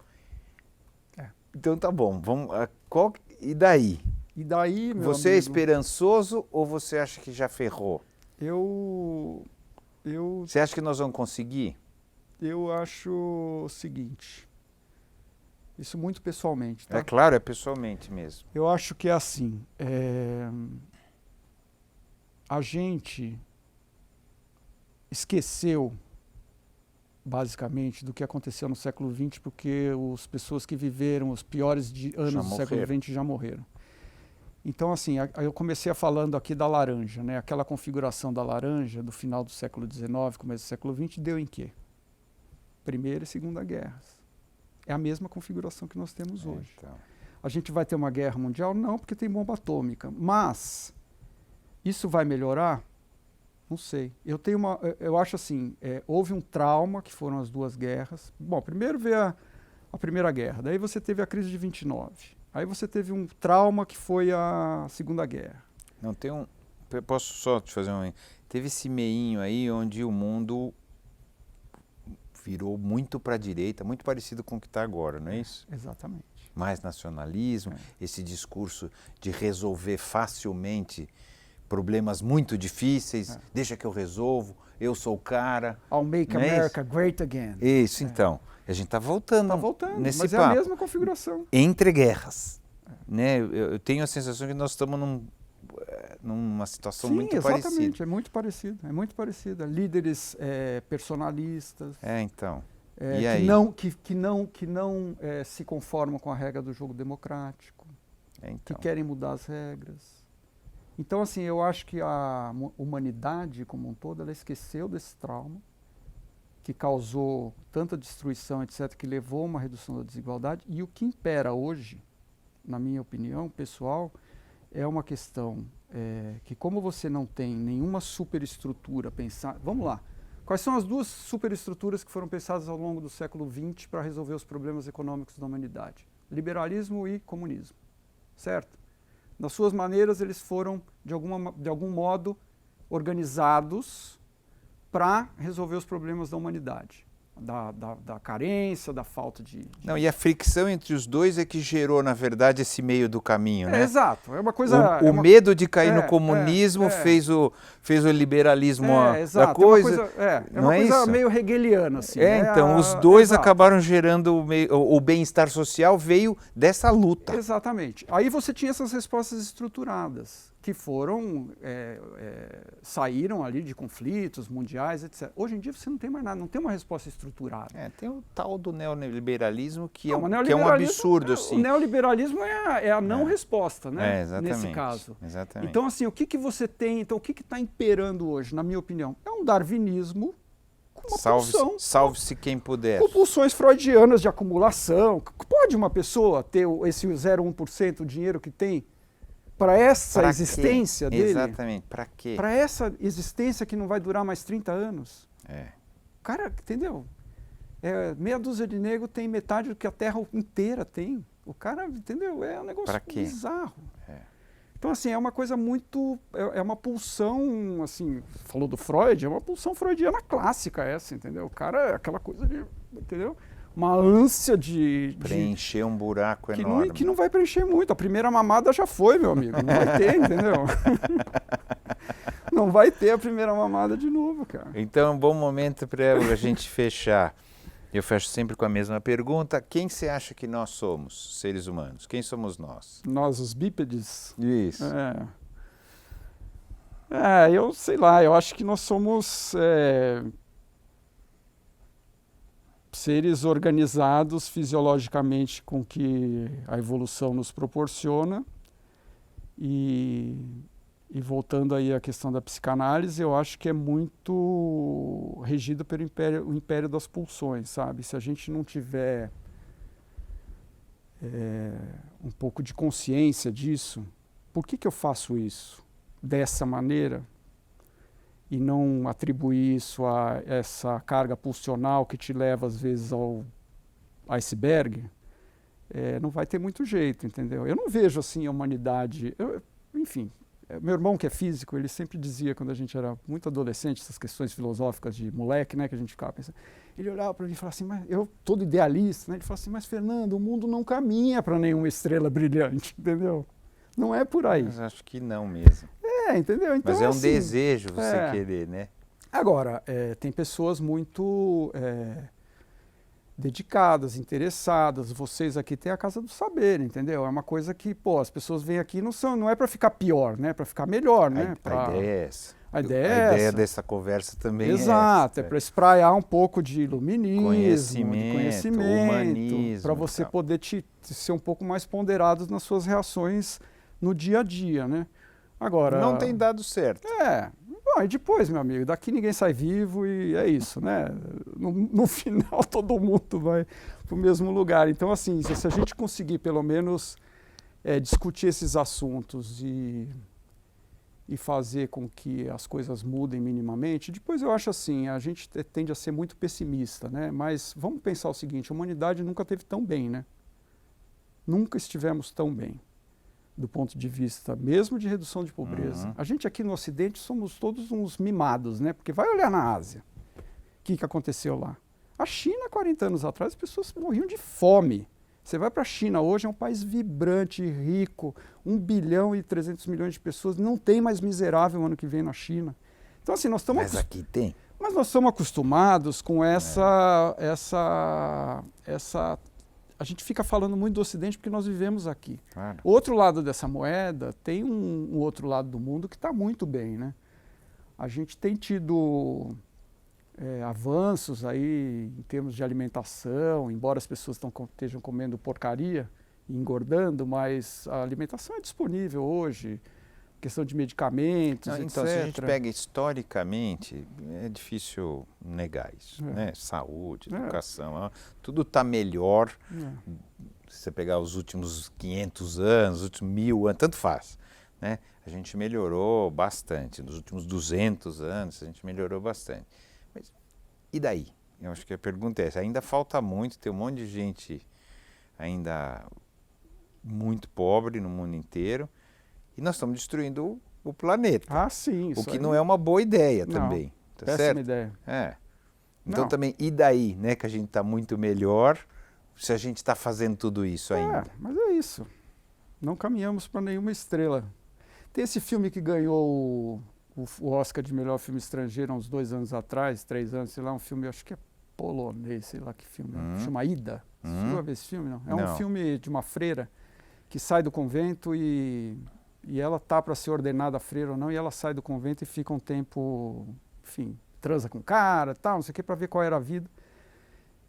Então tá bom, e daí? E daí, meu Você é amigo, esperançoso ou você acha que já ferrou? Você acha que nós vamos conseguir? Eu acho o seguinte, isso muito pessoalmente, tá? É claro, é pessoalmente mesmo. Eu acho que é assim, a gente esqueceu, basicamente, do que aconteceu no século XX, porque as pessoas que viveram os piores anos do século XX já morreram. Então, assim, eu comecei falando aqui da laranja, né? Aquela configuração da laranja do final do século XIX, começo do século XX, deu em quê? Primeira e Segunda Guerras. É a mesma configuração que nós temos hoje. Então. A gente vai ter uma guerra mundial? Não, porque tem bomba atômica. Mas isso vai melhorar? Não sei. Eu acho assim, houve um trauma, que foram as duas guerras. Bom, primeiro veio a Primeira Guerra, daí você teve a crise de 29. Aí você teve um trauma que foi a Segunda Guerra. Não, posso só te fazer teve esse meinho aí onde o mundo virou muito para a direita, muito parecido com o que está agora, não é isso? Exatamente. Mais nacionalismo, esse discurso de resolver facilmente problemas muito difíceis, deixa que eu resolvo, eu sou o cara. I'll make America great again. Isso, então. A gente está voltando, nesse mas papo. É a mesma configuração. Entre guerras. Né? Eu tenho a sensação que nós estamos numa situação muito parecida. Exatamente, é muito parecido. É muito parecida. Líderes personalistas. Então. E aí? Que não se conformam com a regra do jogo democrático. Então. Que querem mudar as regras. Então, assim, eu acho que a humanidade como um todo, ela esqueceu desse trauma. que causou tanta destruição, etc., que levou a uma redução da desigualdade. E o que impera hoje, na minha opinião pessoal, é uma questão que, como você não tem nenhuma superestrutura pensada... Vamos lá. Quais são as duas superestruturas que foram pensadas ao longo do século XX para resolver os problemas econômicos da humanidade? Liberalismo e comunismo, certo? Nas suas maneiras, eles foram, de algum modo, organizados para resolver os problemas da humanidade. Da carência, da falta de... Não, e a fricção entre os dois é que gerou, na verdade, esse meio do caminho, né? Exato. É uma coisa... O medo de cair no comunismo fez o liberalismo da coisa. É uma coisa meio hegeliana, assim. Então, os dois acabaram gerando o bem-estar social, veio dessa luta. Exatamente. Aí você tinha essas respostas estruturadas, que foram, saíram ali de conflitos mundiais, etc. Hoje em dia você não tem mais nada, não tem uma resposta estruturada. Tem o tal do neoliberalismo que é um absurdo. Assim. O neoliberalismo é a não resposta, né? Nesse caso. Exatamente. Então, assim, o que você tem, então, o que está imperando hoje, na minha opinião? É um darwinismo com uma pulsão. Salve-se quem puder. Com pulsões freudianas de acumulação. Pode uma pessoa ter esse 0,1% do dinheiro que tem para essa existência dele? Exatamente, para quê? Para essa existência que não vai durar mais 30 anos. Cara, entendeu? Meia dúzia de negro tem metade do que a Terra inteira tem. O cara, entendeu? É um negócio bizarro. Então, assim, é uma coisa muito... É uma pulsão, assim, falou do Freud, é uma pulsão freudiana clássica essa, entendeu? O cara é aquela coisa de... Entendeu? Uma ânsia de... Preencher um buraco enorme. Que não vai preencher muito. A primeira mamada já foi, meu amigo. Não vai ter, entendeu? Não vai ter a primeira mamada de novo, cara. Então, um bom momento para a gente fechar. Eu fecho sempre com a mesma pergunta. Quem você acha que nós somos, seres humanos? Quem somos nós? Nós, os bípedes? Isso. Eu sei lá, eu acho que nós somos... seres organizados fisiologicamente com que a evolução nos proporciona. E voltando aí à questão da psicanálise, eu acho que é muito regido pelo império das pulsões, sabe? Se a gente não tiver um pouco de consciência disso, por que eu faço isso dessa maneira? E não atribuir isso a essa carga pulsional que te leva, às vezes, ao iceberg, não vai ter muito jeito, entendeu? Eu não vejo, assim, a humanidade... enfim, meu irmão, que é físico, ele sempre dizia, quando a gente era muito adolescente, essas questões filosóficas de moleque, né, que a gente ficava pensando, ele olhava para mim e falava assim, mas eu, todo idealista, né, ele falava assim, mas Fernando, o mundo não caminha para nenhuma estrela brilhante, entendeu? Não é por aí. Mas acho que não mesmo. Entendeu? Então, mas é um desejo você querer, né? Agora, tem pessoas muito dedicadas, interessadas. Vocês aqui têm a Casa do Saber, entendeu? É uma coisa que, as pessoas vêm aqui não é para ficar pior, né? É para ficar melhor, né? A ideia é essa. A ideia dessa conversa também é para espraiar um pouco de iluminismo, de conhecimento, humanismo, para você poder ser um pouco mais ponderado nas suas reações no dia a dia, né? Agora, não tem dado certo. Bom, e depois, meu amigo, daqui ninguém sai vivo e é isso, né? No final todo mundo vai para o mesmo lugar. Então, assim, se a gente conseguir pelo menos discutir esses assuntos e fazer com que as coisas mudem minimamente, depois eu acho assim, a gente tende a ser muito pessimista, né? Mas vamos pensar o seguinte, a humanidade nunca esteve tão bem, né? Nunca estivemos tão bem. Do ponto de vista mesmo de redução de pobreza. A gente aqui no Ocidente somos todos uns mimados, né? Porque vai olhar na Ásia. O que aconteceu lá? A China, 40 anos atrás, as pessoas morriam de fome. Você vai para a China hoje, é um país vibrante, rico, 1 bilhão e 300 milhões de pessoas, não tem mais miserável ano que vem na China. Então, assim, nós estamos... Mas aqui tem. Mas nós somos acostumados com essa a gente fica falando muito do Ocidente porque nós vivemos aqui. Claro. O outro lado dessa moeda tem um outro lado do mundo que está muito bem, né? A gente tem tido avanços aí em termos de alimentação, embora as pessoas estejam comendo porcaria e engordando, mas a alimentação é disponível hoje. questão de medicamentos, Não, etc. então, se a gente pega historicamente, é difícil negar isso, né? Saúde, educação, tudo está melhor. Se você pegar os últimos 500 anos, os últimos 1000 anos, tanto faz, né? A gente melhorou bastante. Nos últimos 200 anos, a gente melhorou bastante. Mas e daí? Eu acho que a pergunta é essa. Ainda falta muito, tem um monte de gente ainda muito pobre no mundo inteiro. E nós estamos destruindo o planeta. Ah, sim. O que não é uma boa ideia não, também. Tá péssima certo? ideia. Então Não. também, e daí, né, que a gente está muito melhor se a gente está fazendo tudo isso ainda? Mas é isso. Não caminhamos para nenhuma estrela. Tem esse filme que ganhou o Oscar de melhor filme estrangeiro há uns 2 anos atrás, 3 anos, sei lá, um filme, acho que é polonês, sei lá que filme, chama Ida. Você chegou a ver esse filme? Não? É um filme de uma freira que sai do convento e ela tá para ser ordenada freira ou não, e ela sai do convento e fica um tempo, enfim, transa com o cara, tal, não sei o que, para ver qual era a vida.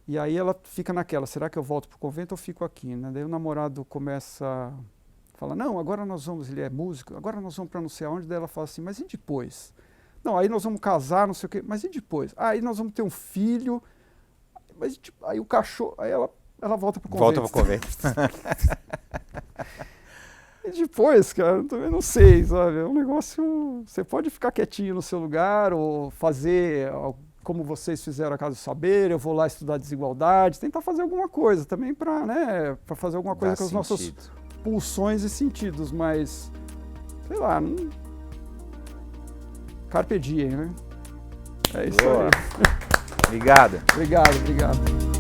E aí ela fica naquela, será que eu volto pro convento ou fico aqui, né? Daí o namorado começa, fala, não, agora nós vamos, ele é músico, agora nós vamos para não sei aonde, daí ela fala assim, mas e depois? Não, aí nós vamos casar, não sei o que, mas e depois? Aí nós vamos ter um filho, mas aí o cachorro, aí ela volta pro convento. Volta pro convento. E depois, cara, eu também não sei, sabe? É um negócio, você pode ficar quietinho no seu lugar ou fazer como vocês fizeram a Casa do Saber, eu vou lá estudar desigualdade, tentar fazer alguma coisa também para, né, para fazer alguma coisa com as nossas pulsões e sentidos, mas, sei lá, não... Carpe diem, né? É isso aí. Obrigado. Obrigado.